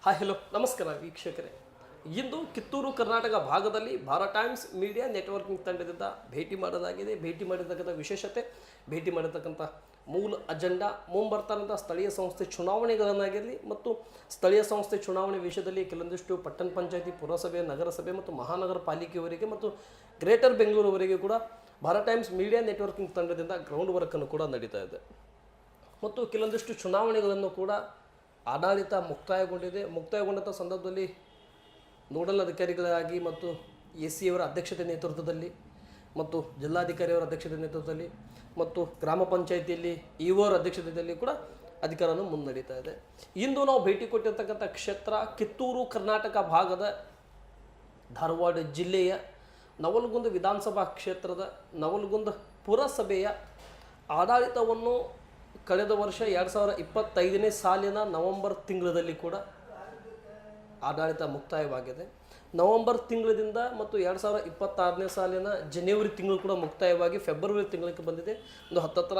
Hi hello ನಮಸ್ಕಾರ ವೀಕ್ಷಕರೇ. ಇಂದು ಕಿತ್ತೂರು ಕರ್ನಾಟಕ ಭಾಗದಲ್ಲಿ ಭಾರತ್ ಟೈಮ್ಸ್ ಮೀಡಿಯಾ ನೆಟ್ವರ್ಕಿಂಗ್ ತಂಡದಿಂದ ಭೇಟಿ ಮಾಡೋದಾಗಿದೆ. ಭೇಟಿ ಮಾಡಿರ್ತಕ್ಕಂಥ ವಿಶೇಷತೆ, ಭೇಟಿ ಮಾಡಿರ್ತಕ್ಕಂಥ ಮೂಲ ಅಜೆಂಡಾ ಮುಂಬರ್ತಾರಂಥ ಸ್ಥಳೀಯ ಸಂಸ್ಥೆ ಚುನಾವಣೆಗಳನ್ನಾಗಿರಲಿ ಮತ್ತು ಸ್ಥಳೀಯ ಸಂಸ್ಥೆ ಚುನಾವಣೆ ವಿಷಯದಲ್ಲಿ ಕೆಲವೊಂದಿಷ್ಟು ಪಟ್ಟಣ ಪಂಚಾಯತಿ, ಪುರಸಭೆ, ನಗರಸಭೆ ಮತ್ತು ಮಹಾನಗರ ಪಾಲಿಕೆಯವರಿಗೆ ಮತ್ತು ಗ್ರೇಟರ್ ಬೆಂಗಳೂರುವರೆಗೆ ಕೂಡ ಭಾರತ್ ಟೈಮ್ಸ್ ಮೀಡಿಯಾ ನೆಟ್ವರ್ಕಿಂಗ್ ತಂಡದಿಂದ ಗ್ರೌಂಡ್ ವರ್ಕನ್ನು ಕೂಡ ನಡೀತಾ ಇದೆ ಮತ್ತು ಕೆಲವೊಂದಿಷ್ಟು ಚುನಾವಣೆಗಳನ್ನು ಕೂಡ ಆಡಳಿತ ಮುಕ್ತಾಯಗೊಂಡಂಥ ಸಂದರ್ಭದಲ್ಲಿ ನೋಡಲ್ ಅಧಿಕಾರಿಗಳಾಗಿ ಮತ್ತು ಎ ಅವರ ಅಧ್ಯಕ್ಷತೆ ನೇತೃತ್ವದಲ್ಲಿ ಮತ್ತು ಜಿಲ್ಲಾಧಿಕಾರಿಯವರ ಅಧ್ಯಕ್ಷತೆ ನೇತೃತ್ವದಲ್ಲಿ ಮತ್ತು ಗ್ರಾಮ ಪಂಚಾಯಿತಿಯಲ್ಲಿ ಇವರ ಅಧ್ಯಕ್ಷತೆಯಲ್ಲಿ ಕೂಡ ಅಧಿಕಾರವನ್ನು ಮುನ್ನಡೀತಾ ಇದೆ. ಇಂದು ನಾವು ಭೇಟಿ ಕೊಟ್ಟಿರ್ತಕ್ಕಂಥ ಕ್ಷೇತ್ರ ಕಿತ್ತೂರು ಕರ್ನಾಟಕ ಭಾಗದ ಧಾರವಾಡ ಜಿಲ್ಲೆಯ ನವಲಗುಂದ ವಿಧಾನಸಭಾ ಕ್ಷೇತ್ರದ ನವಲಗುಂದ ಪುರಸಭೆಯ ಆಡಳಿತವನ್ನು ಕಳೆದ ವರ್ಷ 2025ನೇ ಸಾಲಿನ ನವೆಂಬರ್ ತಿಂಗಳಲ್ಲಿ ಕೂಡ ಆಡಳಿತ ಮುಕ್ತಾಯವಾಗಿದೆ. ನವೆಂಬರ್ ತಿಂಗಳಿಂದ ಮತ್ತು 2026ನೇ ಸಾಲಿನ ಜನವರಿ ತಿಂಗಳು ಕೂಡ ಮುಕ್ತಾಯವಾಗಿ ಫೆಬ್ರವರಿ ತಿಂಗಳಿಗೆ ಬಂದಿದೆ. ಒಂದು ಹತ್ತತ್ರ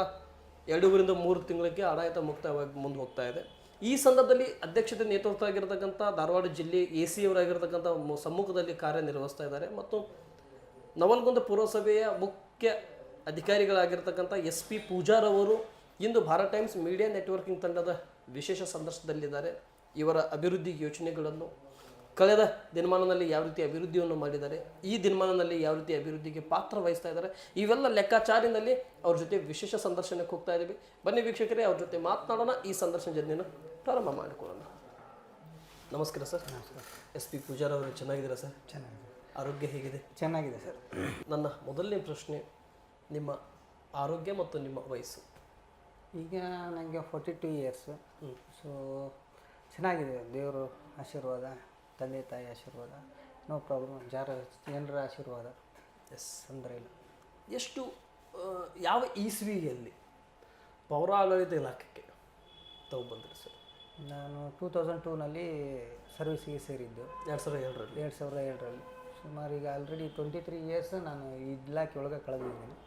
2ರಿಂದ 3 ತಿಂಗಳಿಗೆ ಆಡಳಿತ ಮುಕ್ತಾಯವಾಗಿ ಮುಂದೆ ಹೋಗ್ತಾ ಇದೆ. ಈ ಸಂದರ್ಭದಲ್ಲಿ ಅಧ್ಯಕ್ಷತೆ ನೇತೃತ್ವ ಆಗಿರತಕ್ಕಂಥ ಧಾರವಾಡ ಜಿಲ್ಲೆ ಅವರಾಗಿರ್ತಕ್ಕಂಥ ಸಮ್ಮುಖದಲ್ಲಿ ಕಾರ್ಯನಿರ್ವಹಿಸ್ತಾ ಇದ್ದಾರೆ ಮತ್ತು ನವಲಗುಂದ ಪುರಸಭೆಯ ಮುಖ್ಯ ಅಧಿಕಾರಿಗಳಾಗಿರ್ತಕ್ಕಂಥ SP ಪೂಜಾರ್ ಅವರು ಇಂದು ಭಾರತ್ ಟೈಮ್ಸ್ ಮೀಡಿಯಾ ನೆಟ್ವರ್ಕಿಂಗ್ ತಂಡದ ವಿಶೇಷ ಸಂದರ್ಶನದಲ್ಲಿದ್ದಾರೆ. ಇವರ ಅಭಿವೃದ್ಧಿ ಯೋಜನೆಗಳನ್ನು ಕಳೆದ ದಿನಮಾನದಲ್ಲಿ ಯಾವ ರೀತಿ ಅಭಿವೃದ್ಧಿಯನ್ನು ಮಾಡಿದ್ದಾರೆ, ಈ ದಿನಮಾನದಲ್ಲಿ ಯಾವ ರೀತಿ ಅಭಿವೃದ್ಧಿಗೆ ಪಾತ್ರ ವಹಿಸ್ತಾ ಇದ್ದಾರೆ, ಇವೆಲ್ಲ ಲೆಕ್ಕಾಚಾರಿನಲ್ಲಿ ಅವ್ರ ಜೊತೆ ವಿಶೇಷ ಸಂದರ್ಶನಕ್ಕೆ ಹೋಗ್ತಾ ಇದ್ದೀವಿ. ಬನ್ನಿ ವೀಕ್ಷಕರೇ, ಅವ್ರ ಜೊತೆ ಮಾತನಾಡೋಣ. ಈ ಸಂದರ್ಶನ ಜರ್ನಿಯನ್ನು ಪ್ರಾರಂಭ ಮಾಡಿಕೊಳ್ಳೋಣ. ನಮಸ್ಕಾರ ಸರ್. ನಮಸ್ಕಾರ. SP ಪೂಜಾರ್ ಅವರು ಚೆನ್ನಾಗಿದ್ದೀರಾ ಸರ್? ಚೆನ್ನಾಗಿದೆ. ಆರೋಗ್ಯ ಹೇಗಿದೆ? ಚೆನ್ನಾಗಿದೆ ಸರ್. ನನ್ನ ಮೊದಲನೇ ಪ್ರಶ್ನೆ, ನಿಮ್ಮ ಆರೋಗ್ಯ ಮತ್ತು ನಿಮ್ಮ ವಯಸ್ಸು? ಈಗ ನನಗೆ 42 ಇಯರ್ಸು. ಸೊ ಚೆನ್ನಾಗಿದೆ, ದೇವರು ಆಶೀರ್ವಾದ, ತಂದೆ ತಾಯಿ ಆಶೀರ್ವಾದ, ನೋ ಪ್ರಾಬ್ಲಮ್, ಜನರ ಆಶೀರ್ವಾದ, ತೊಂದರೆ ಇಲ್ಲ. ಎಷ್ಟು ಯಾವ ಇಸ್ವಿಯಲ್ಲಿ ಪೌರಾಡಳಿತ ಇಲಾಖೆಗೆ ತಾವು ಬಂದ್ರಿ ಸರ್? ನಾನು 2002ನಲ್ಲಿ ಸರ್ವಿಸಿಗೆ ಸೇರಿದ್ದು. 2007ರಲ್ಲಿ. ಸುಮಾರು ಈಗ ಆಲ್ರೆಡಿ 23 ಇಯರ್ಸ್ ನಾನು ಈ ಇಲಾಖೆ ಒಳಗೆ ಕಳೆದಿದ್ದೀನಿ.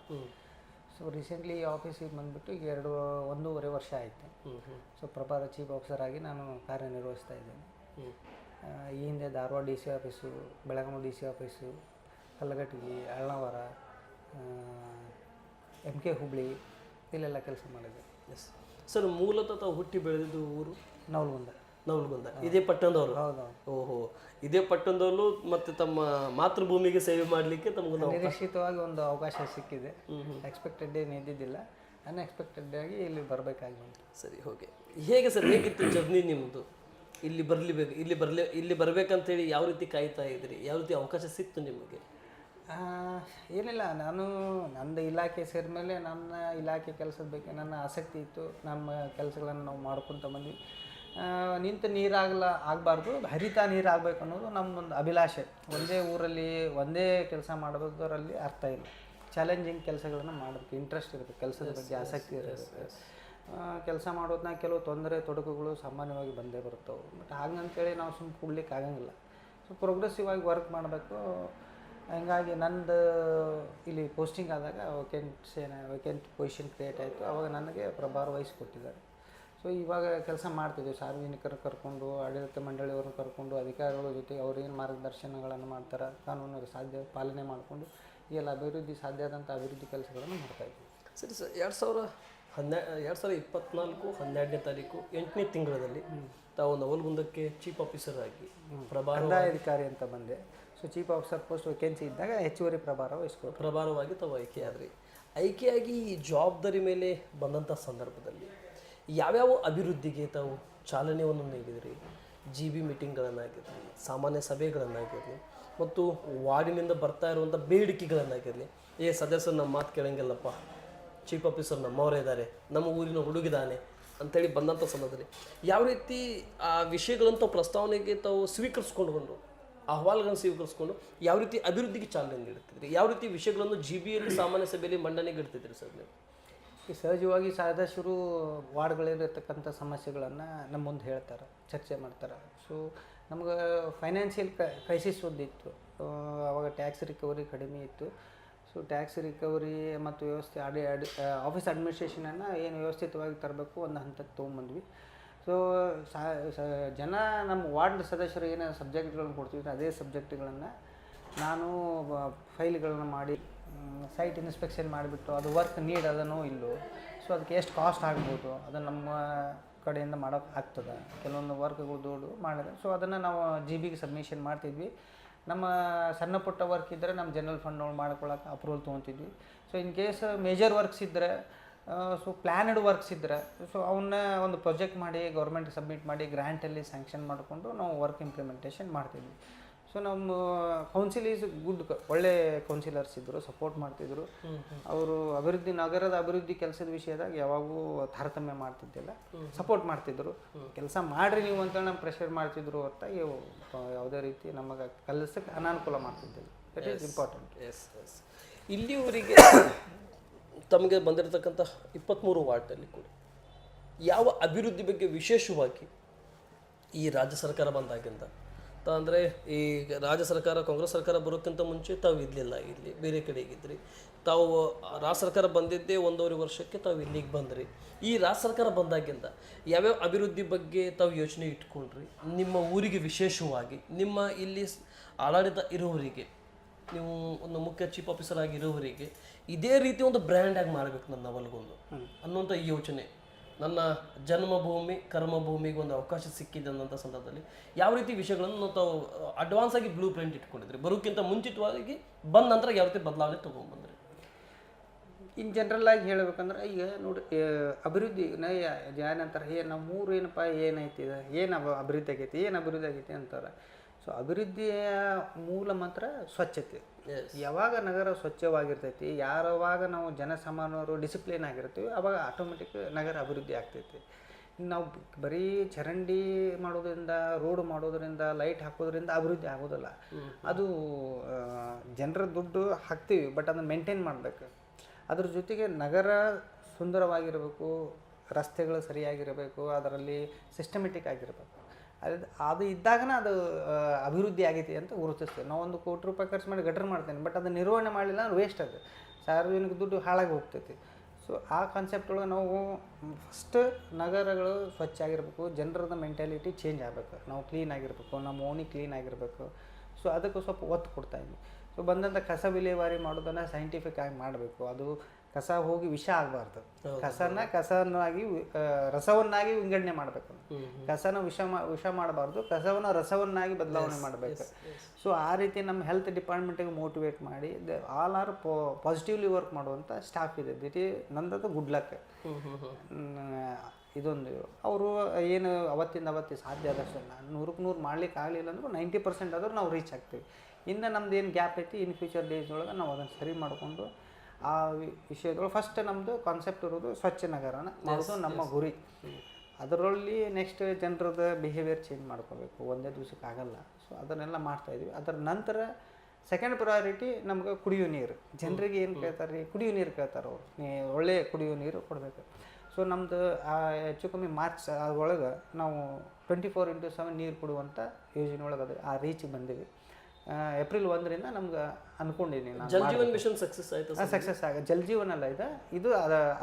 ಸೊ ರೀಸೆಂಟ್ಲಿ ಈ ಆಫೀಸಿಗೆ ಬಂದುಬಿಟ್ಟು ಈಗ 1.5 ವರ್ಷ ಆಯಿತು. ಸೊ ಪ್ರಭಾರ ಚೀಫ್ ಆಫೀಸರ್ ಆಗಿ ನಾನು ಕಾರ್ಯನಿರ್ವಹಿಸ್ತಾ ಇದ್ದೇನೆ. ಈ ಹಿಂದೆ Dharwad DC office, Belagavi DC office, Kalghatgi, Alnavar, MK Hubli ಇಲ್ಲೆಲ್ಲ ಕೆಲಸ ಮಾಡಿದೆ. Yes sir. ಮೂಲತಃ ತಾವು ಹುಟ್ಟಿ ಬೆಳೆದಿದ್ದು ಊರು ನವಲಗುಂದ. ಇದೇ ಪಟ್ಟಣದವರು? ಹೌದು. ಓಹೋ, ಇದೇ ಪಟ್ಟಣದವರು. ಮತ್ತು ತಮ್ಮ ಮಾತೃಭೂಮಿಗೆ ಸೇವೆ ಮಾಡಲಿಕ್ಕೆ ತಮಗೂ ನಿರೀಕ್ಷಿತವಾಗಿ ಒಂದು ಅವಕಾಶ ಸಿಕ್ಕಿದೆ. ಎಕ್ಸ್ಪೆಕ್ಟೆಡ್ ಏನು ಇದ್ದಿದ್ದಿಲ್ಲ, ಅನ್ಎಕ್ಸ್ಪೆಕ್ಟೆಡ್ ಆಗಿ ಇಲ್ಲಿ ಬರಬೇಕಾಗಿ ಉಂಟು. ಸರಿ, ಓಕೆ. ಹೇಗೆ ಸರ್, ಹೇಗಿತ್ತು ಜರ್ನಿ ನಿಮ್ಮದು? ಇಲ್ಲಿ ಬರಬೇಕಂತೇಳಿ ಯಾವ ರೀತಿ ಕಾಯ್ತಾ ಇದ್ರಿ? ಯಾವ ರೀತಿ ಅವಕಾಶ ಸಿಕ್ತು ನಿಮಗೆ? ಏನಿಲ್ಲ, ನಂದು ಇಲಾಖೆ ಸೇರಿದ ಮೇಲೆ ನನ್ನ ಇಲಾಖೆ ಕೆಲಸದ ಬಗ್ಗೆ ನನ್ನ ಆಸಕ್ತಿ ಇತ್ತು. ನಮ್ಮ ಕೆಲಸಗಳನ್ನು ನಾವು ಮಾಡ್ಕೊತ ಬಂದ್ವಿ. ನಿಂತ ಆಗಬಾರ್ದು, ಹರಿತಾ ನೀರಾಗಬೇಕು ಅನ್ನೋದು ನಮ್ಮೊಂದು ಅಭಿಲಾಷೆ. ಒಂದೇ ಊರಲ್ಲಿ ಒಂದೇ ಕೆಲಸ ಮಾಡೋದರಲ್ಲಿ ಅರ್ಥ ಇಲ್ಲ. ಚಾಲೆಂಜಿಂಗ್ ಕೆಲಸಗಳನ್ನು ಮಾಡಬೇಕು, ಇಂಟ್ರೆಸ್ಟ್ ಇರಬೇಕು, ಕೆಲಸದ ಬಗ್ಗೆ ಆಸಕ್ತಿ ಇರಬೇಕು. ಕೆಲಸ ಮಾಡೋದನ್ನ ಕೆಲವು ತೊಂದರೆ ತೊಡಕುಗಳು ಸಾಮಾನ್ಯವಾಗಿ ಬಂದೇ ಬರ್ತವೆ. ಬಟ್ ಹಾಗಂತೇಳಿ ನಾವು ಸುಮ್ಮನೆ ಕೂಡ್ಲಿಕ್ಕೆ ಆಗಂಗಿಲ್ಲ. ಸೊ ಪ್ರೋಗ್ರೆಸಿವ್ ಆಗಿ ವರ್ಕ್ ಮಾಡಬೇಕು. ಹಂಗಾಗಿ ನಂದು ಇಲ್ಲಿ ಪೋಸ್ಟಿಂಗ್ ಆದಾಗ ವೇಕೆಂಟ್ ಪೊಸಿಷನ್ ಕ್ರಿಯೇಟ್ ಆಯಿತು. ಆವಾಗ ನನಗೆ ಪ್ರಭಾರ ವಹಿಸಿಕೊಟ್ಟಿದ್ದಾರೆ. ಸೊ ಇವಾಗ ಕೆಲಸ ಮಾಡ್ತಿದ್ದೀವಿ. ಸಾರ್ವಜನಿಕರು ಕರ್ಕೊಂಡು, ಆಡಳಿತ ಮಂಡಳಿಯವ್ರನ್ನ ಕರ್ಕೊಂಡು, ಅಧಿಕಾರಿಗಳ ಜೊತೆ ಅವ್ರೇನು ಮಾರ್ಗದರ್ಶನಗಳನ್ನು ಮಾಡ್ತಾರೆ, ಕಾನೂನು ಪಾಲನೆ ಮಾಡಿಕೊಂಡು ಈ ಎಲ್ಲ ಅಭಿವೃದ್ಧಿ ಸಾಧ್ಯ ಆದಂಥ ಅಭಿವೃದ್ಧಿ ಕೆಲಸಗಳನ್ನು ಮಾಡ್ತಾಯಿದ್ವಿ. ಸರಿ ಸರ್. 2024 12ನೇ ತಾರೀಕು 8ನೇ ತಿಂಗಳಲ್ಲಿ ತಾವು ನವಲಗುಂದಕ್ಕೆ ಚೀಫ್ ಆಫೀಸರ್ ಆಗಿ ಅಧಿಕಾರಿ ಅಂತ ಬಂದೆ. So chief officer post vacancy ಇದ್ದಾಗ ಹೆಚ್ಚುವರಿ ಪ್ರಭಾರವಾಗಿ ತಾವು ಆಯ್ಕೆಯಾಗಿ ಈ ಜವಾಬ್ದಾರಿ ಮೇಲೆ ಬಂದಂಥ ಸಂದರ್ಭದಲ್ಲಿ ಯಾವ್ಯಾವ ಅಭಿವೃದ್ಧಿಗೆ ತಾವು ಚಾಲನೆಯನ್ನು ನೀಡಿದ್ರಿ? GB ಮೀಟಿಂಗ್ಗಳನ್ನಾಗಿರಲಿ, ಸಾಮಾನ್ಯ ಸಭೆಗಳನ್ನಾಗಿರಲಿ ಮತ್ತು ವಾರ್ಡಿನಿಂದ ಬರ್ತಾ ಇರುವಂಥ ಬೇಡಿಕೆಗಳನ್ನಾಗಿರಲಿ, ಸದಸ್ಯರು ನಮ್ಮ ಮಾತು ಕೇಳಂಗಿಲ್ಲಪ್ಪ, ಚೀಫ್ ಆಫೀಸರ್ ನಮ್ಮವರೇ ಇದ್ದಾರೆ, ನಮ್ಮ ಊರಿನ ಹುಡುಗಿದಾನೆ ಅಂಥೇಳಿ ಬಂದಂಥ ಸಂದರ್ಭದಲ್ಲಿ ಯಾವ ರೀತಿ ಆ ವಿಷಯಗಳಂತ ಪ್ರಸ್ತಾವನೆಗೆ ತಾವು ಸ್ವೀಕರಿಸ್ಕೊಂಡು ಅಹವಾಲುಗಳನ್ನು ಸ್ವೀಕರಿಸ್ಕೊಂಡು ಯಾವ ರೀತಿ ಅಭಿವೃದ್ಧಿಗೆ ಚಾಲನೆ ನೀಡುತ್ತಿದ್ರಿ? ಯಾವ ರೀತಿ ವಿಷಯಗಳನ್ನು GBಯಲ್ಲಿ ಸಾಮಾನ್ಯ ಸಭೆಯಲ್ಲಿ ಮಂಡನೆಗೆ ಇಡ್ತಿದ್ರಿ ಸರ್ ನೀವು? ಈ ಸಹಜವಾಗಿ ಸದಸ್ಯರು ವಾರ್ಡ್ಗಳಿರತಕ್ಕಂಥ ಸಮಸ್ಯೆಗಳನ್ನು ನಮ್ಮ ಮುಂದೆ ಹೇಳ್ತಾರೆ, ಚರ್ಚೆ ಮಾಡ್ತಾರೆ. ಸೊ ನಮ್ಗೆ ಫೈನಾನ್ಷಿಯಲ್ ಕ್ರೈಸಿಸ್ ಒಂದಿತ್ತು. ಆವಾಗ ಟ್ಯಾಕ್ಸ್ ರಿಕವರಿ ಕಡಿಮೆ ಇತ್ತು. ಸೊ ಟ್ಯಾಕ್ಸ್ ರಿಕವರಿ ಮತ್ತು ವ್ಯವಸ್ಥೆ ಆಫೀಸ್ ಅಡ್ಮಿನಿಸ್ಟ್ರೇಷನನ್ನು ಏನು ವ್ಯವಸ್ಥಿತವಾಗಿ ತರಬೇಕು ಒಂದು ಹಂತಕ್ಕೆ ತೊಗೊಂಬಂದ್ವಿ. ಸೊ ಜನ ನಮ್ಮ ವಾರ್ಡ್ ಸದಸ್ಯರು ಏನು ಸಬ್ಜೆಕ್ಟ್ಗಳನ್ನು ಕೊಡ್ತಿದ್ರು ಅದೇ ಸಬ್ಜೆಕ್ಟ್ಗಳನ್ನು ನಾನು ಫೈಲ್ಗಳನ್ನು ಮಾಡಿ ಸೈಟ್ ಇನ್ಸ್ಪೆಕ್ಷನ್ ಮಾಡಿಬಿಟ್ಟು ಅದು ವರ್ಕ್ ನೀಡ್ ಅದನೋ ಇಲ್ಲೋ, ಸೊ ಅದಕ್ಕೆ ಎಷ್ಟು ಕಾಸ್ಟ್ ಆಗ್ಬೋದು ಅದನ್ನು ನಮ್ಮ ಕಡೆಯಿಂದ ಮಾಡೋಕ್ಕೆ ಆಗ್ತದೆ. ಕೆಲವೊಂದು ವರ್ಕ್ಗಳು ದೊಡ್ಡ ಮಾಡಿದ್ರೆ ಸೊ ಅದನ್ನು ನಾವು GB ಸಬ್ಮಿಷನ್ ಮಾಡ್ತಿದ್ವಿ. ನಮ್ಮ ಸಣ್ಣ ಪುಟ್ಟ ವರ್ಕ್ ಇದ್ದರೆ ನಮ್ಮ ಜನರಲ್ ಫಂಡ್ಗಳು ಮಾಡ್ಕೊಳ್ಳೋಕೆ ಅಪ್ರೂವಲ್ ತೊಗೊತಿದ್ವಿ. So in case major works ಇದ್ದರೆ, ಸೊ ಪ್ಲ್ಯಾನ್ಡ್ ವರ್ಕ್ಸ್ ಇದ್ದರೆ, ಸೊ ಅವನ್ನ ಒಂದು ಪ್ರೊಜೆಕ್ಟ್ ಮಾಡಿ ಗೌರ್ಮೆಂಟ್ಗೆ ಸಬ್ಮಿಟ್ ಮಾಡಿ ಗ್ರ್ಯಾಂಟಲ್ಲಿ ಸ್ಯಾಂಕ್ಷನ್ ಮಾಡಿಕೊಂಡು ನಾವು ವರ್ಕ್ ಇಂಪ್ಲಿಮೆಂಟೇಷನ್ ಮಾಡ್ತಿದ್ವಿ. ಸೊ ನಮ್ಮ ಕೌನ್ಸಿಲ್ ಈಸ್ ಗುಡ್, ಒಳ್ಳೆ ಕೌನ್ಸಿಲರ್ಸ್ ಇದ್ದರು, ಸಪೋರ್ಟ್ ಮಾಡ್ತಿದ್ರು. ಅವರು ನಗರದ ಅಭಿವೃದ್ಧಿ ಕೆಲಸದ ವಿಷಯದಾಗ ಯಾವಾಗೂ ತಾರತಮ್ಯ ಮಾಡ್ತಿದ್ದಿಲ್ಲ, ಸಪೋರ್ಟ್ ಮಾಡ್ತಿದ್ರು. ಕೆಲಸ ಮಾಡಿರಿ ನೀವು ಅಂತ ನಮ್ಮ ಪ್ರೆಷರ್ ಮಾಡ್ತಿದ್ರು ಹೊರತ ಯಾವುದೇ ರೀತಿ ನಮಗೆ ಕೆಲಸಕ್ಕೆ ಅನಾನುಕೂಲ ಮಾಡ್ತಿದ್ದಿಲ್ಲ. That is important. ಇಲ್ಲಿಯವರೆಗೆ ತಮಗೆ ಬಂದಿರತಕ್ಕಂಥ 23 ವಾರ್ಡಲ್ಲಿ ಕೂಡ ಯಾವ ಅಭಿವೃದ್ಧಿ ಬಗ್ಗೆ ವಿಶೇಷವಾಗಿ ಈ ರಾಜ್ಯ ಸರ್ಕಾರ ಬಂದಾಗಿಂದ ಅಂದರೆ ಈ ರಾಜ್ಯ ಸರ್ಕಾರ ಕಾಂಗ್ರೆಸ್ ಸರ್ಕಾರ ಬರೋಕ್ಕಿಂತ ಮುಂಚೆ ತಾವು ಇರಲಿಲ್ಲ, ಇಲ್ಲಿ ಬೇರೆ ಕಡೆಗಿದ್ರಿ. ತಾವು ರಾಜ್ಯ ಸರ್ಕಾರ ಬಂದಿದ್ದೇ 1.5 ವರ್ಷಕ್ಕೆ ತಾವು ಇಲ್ಲಿಗೆ ಬಂದ್ರಿ. ಈ ರಾಜ್ಯ ಸರ್ಕಾರ ಬಂದಾಗಿಂದ ಯಾವ್ಯಾವ ಅಭಿವೃದ್ಧಿ ಬಗ್ಗೆ ತಾವು ಯೋಚನೆ ಇಟ್ಕೊಂಡ್ರಿ? ನಿಮ್ಮ ಊರಿಗೆ ವಿಶೇಷವಾಗಿ, ನಿಮ್ಮ ಇಲ್ಲಿ ಆಡಳಿತ ಇರೋವರಿಗೆ, ನೀವು ಒಂದು ಮುಖ್ಯ ಚೀಫ್ ಆಫೀಸರ್ ಆಗಿರೋವರಿಗೆ ಇದೇ ರೀತಿ ಒಂದು ಬ್ರ್ಯಾಂಡಾಗಿ ಮಾಡಬೇಕು ನನ್ನ ಅವಲ್ಗೊಂದು ಅನ್ನುವಂಥ ಈ ಯೋಚನೆ, ನನ್ನ ಜನ್ಮಭೂಮಿ ಕರ್ಮಭೂಮಿಗೆ ಒಂದು ಅವಕಾಶ ಸಿಕ್ಕಿದೆ ಅನ್ನೋಂಥ ಸಂದರ್ಭದಲ್ಲಿ ಯಾವ ರೀತಿ ವಿಷಯಗಳನ್ನು ತಾವು ಅಡ್ವಾನ್ಸ್ ಆಗಿ ಬ್ಲೂ ಪ್ರಿಂಟ್ ಇಟ್ಕೊಂಡಿದ್ರಿ? ಬರೋಕ್ಕಿಂತ ಮುಂಚಿತವಾಗಿ ಬಂದ ನಂತರ ಯಾವ ರೀತಿ ಬದಲಾವಣೆ ತೊಗೊಂಡ್ಬಂದ್ರಿ? ಇನ್ ಜನರಲ್ ಆಗಿ ಹೇಳ್ಬೇಕಂದ್ರೆ ಈಗ ನೋಡಿ, ಅಭಿವೃದ್ಧಿ ಏನಂತಾರೆ, ನಮ್ಮೂರು ಏನಪ್ಪ ಏನೈತಿ, ಏನು ಅಭಿವೃದ್ಧಿ ಆಗೈತಿ ಅಂತಾರೆ. ಸೊ ಅಭಿವೃದ್ಧಿಯ ಮೂಲ ಮಂತ್ರ ಸ್ವಚ್ಛತೆ. ಯಾವಾಗ ನಗರ ಸ್ವಚ್ಛವಾಗಿರ್ತೈತಿ, ಯಾವಾಗ ನಾವು ಜನಸಾಮಾನ್ಯರು ಡಿಸಿಪ್ಲಿನ್ ಆಗಿರ್ತೀವಿ, ಆವಾಗ ಆಟೋಮೆಟಿಕ್ ನಗರ ಅಭಿವೃದ್ಧಿ ಆಗ್ತೈತಿ. ನಾವು ಬರೀ ಚರಂಡಿ ಮಾಡೋದ್ರಿಂದ, ರೋಡ್ ಮಾಡೋದ್ರಿಂದ, ಲೈಟ್ ಹಾಕೋದ್ರಿಂದ ಅಭಿವೃದ್ಧಿ ಆಗೋದಿಲ್ಲ. ಅದು ಜನರ ದುಡ್ಡು ಹಾಕ್ತೀವಿ, ಬಟ್ ಅದನ್ನು ಮೇಂಟೈನ್ ಮಾಡಬೇಕು. ಅದ್ರ ಜೊತೆಗೆ ನಗರ ಸುಂದರವಾಗಿರಬೇಕು, ರಸ್ತೆಗಳು ಸರಿಯಾಗಿರಬೇಕು, ಅದರಲ್ಲಿ ಸಿಸ್ಟಮೆಟಿಕ್ ಆಗಿರಬೇಕು. ಅದು ಇದ್ದಾಗನ ಅದು ಅಭಿವೃದ್ಧಿ ಆಗೈತಿ ಅಂತ ಗುರುತಿಸ್ತೇವೆ. ನಾವು 1 ಕೋಟಿ ರೂಪಾಯಿ ಖರ್ಚು ಮಾಡಿ ಗಟರ್ ಮಾಡ್ತೇನೆ, ಬಟ್ ಅದನ್ನು ನಿರ್ವಹಣೆ ಮಾಡಲಿಲ್ಲ ಅಂದ್ರೆ ವೇಸ್ಟ್ ಅದು, ಸಾರ್ವಜನಿಕ ದುಡ್ಡು ಹಾಳಾಗಿ ಹೋಗ್ತೈತಿ. ಸೊ ಆ ಕಾನ್ಸೆಪ್ಟ್ ಒಳಗೆ ನಾವು ಫಸ್ಟ್ ನಗರಗಳು ಸ್ವಚ್ಛ ಆಗಿರಬೇಕು, ಜನರದ ಮೆಂಟಾಲಿಟಿ ಚೇಂಜ್ ಆಗಬೇಕು, ನಾವು ಕ್ಲೀನ್ ಆಗಿರಬೇಕು, ನಮ್ಮ ಓಣಿ ಕ್ಲೀನ್ ಆಗಿರಬೇಕು. ಸೊ ಅದಕ್ಕೂ ಸ್ವಲ್ಪ ಒತ್ತು ಕೊಡ್ತಾಯಿದ್ವಿ. ಸೊ ಬಂದಂಥ ಕಸ ವಿಲೇವಾರಿ ಮಾಡೋದನ್ನು ಸೈಂಟಿಫಿಕ್ ಆಗಿ ಮಾಡಬೇಕು. ಅದು ಕಸ ಹೋಗಿ ವಿಷ ಆಗಬಾರ್ದು, ಕಸನಾಗಿ ರಸವನ್ನಾಗಿ ವಿಂಗಡಣೆ ಮಾಡಬೇಕು. ಕಸನ ವಿಷ ಮಾಡಬಾರ್ದು, ಕಸವನ್ನು ರಸವನ್ನಾಗಿ ಬದಲಾವಣೆ ಮಾಡಬೇಕು. ಸೊ ಆ ರೀತಿ ನಮ್ಮ ಹೆಲ್ತ್ ಡಿಪಾರ್ಟ್ಮೆಂಟಿಗೆ ಮೋಟಿವೇಟ್ ಮಾಡಿ ಆಲ್ ಆರ್ ಪಾಸಿಟಿವ್ಲಿ ವರ್ಕ್ ಮಾಡುವಂಥ ಸ್ಟಾಫ್ ಇದೆ. ನಂದದು ಗುಡ್ ಲಕ್. ಇದೊಂದು ಅವರು ಏನು ಅವತ್ತಿಗೆ ಸಾಧ್ಯ ಆದಷ್ಟು 100ಕ್ಕೆ 100 ಮಾಡ್ಲಿಕ್ಕೆ ಆಗಲಿಲ್ಲ ಅಂದರೂ 90% ಆದರೂ ನಾವು ರೀಚ್ ಆಗ್ತೀವಿ. ಇನ್ನು ನಮ್ದು ಏನು ಗ್ಯಾಪ್ ಐತಿ, ಇನ್ ಫ್ಯೂಚರ್ ಡೇಸ್ ಒಳಗೆ ನಾವು ಅದನ್ನು ಸರಿ ಮಾಡಿಕೊಂಡು ಆ ವಿಷಯದೊಳಗೆ ಫಸ್ಟ್ ನಮ್ಮದು ಕಾನ್ಸೆಪ್ಟ್ ಇರೋದು ಸ್ವಚ್ಛ ನಗರನ ಮಾಡೋದು ನಮ್ಮ ಗುರಿ. ಅದರಲ್ಲಿ ನೆಕ್ಸ್ಟ್ ಜನರದ ಬಿಹೇವಿಯರ್ ಚೇಂಜ್ ಮಾಡ್ಕೋಬೇಕು, ಒಂದೇ ದಿವ್ಸಕ್ಕೆ ಆಗಲ್ಲ. ಸೊ ಅದನ್ನೆಲ್ಲ ಮಾಡ್ತಾಯಿದ್ವಿ. ಅದರ ನಂತರ ಸೆಕೆಂಡ್ ಪ್ರಯಾರಿಟಿ ನಮ್ಗೆ ಕುಡಿಯೋ ನೀರು. ಜನರಿಗೆ ಏನು ಕೇಳ್ತಾರೆ ರೀ, ಕುಡಿಯೋ ನೀರು ಕೇಳ್ತಾರೆ ಅವರು, ಒಳ್ಳೆಯ ಕುಡಿಯೋ ನೀರು ಕೊಡಬೇಕು. ಸೊ ನಮ್ಮದು ಹೆಚ್ಚು ಕಮ್ಮಿ ಮಾರ್ಚ್ ಒಳಗೆ ನಾವು 24x7 ನೀರು ಕೊಡುವಂಥ ಯೋಜನೆ ಒಳಗೆ ಅದು ಆ ರೀಚಿಗೆ ಬಂದೀವಿ. ಏಪ್ರಿಲ್ 1ರಿಂದ ನಮ್ಗೆ ಅನ್ಕೊಂಡಿದ್ದೀನಿ ನಾನು. ಜಲ್ ಜೀವನ್ ಮಿಷನ್ ಸಕ್ಸಸ್ ಆಯಿತು. ಸಕ್ಸಸ್ ಜಲ್ ಜೀವನ್ ಅಲ್ಲ ಇದೆ, ಇದು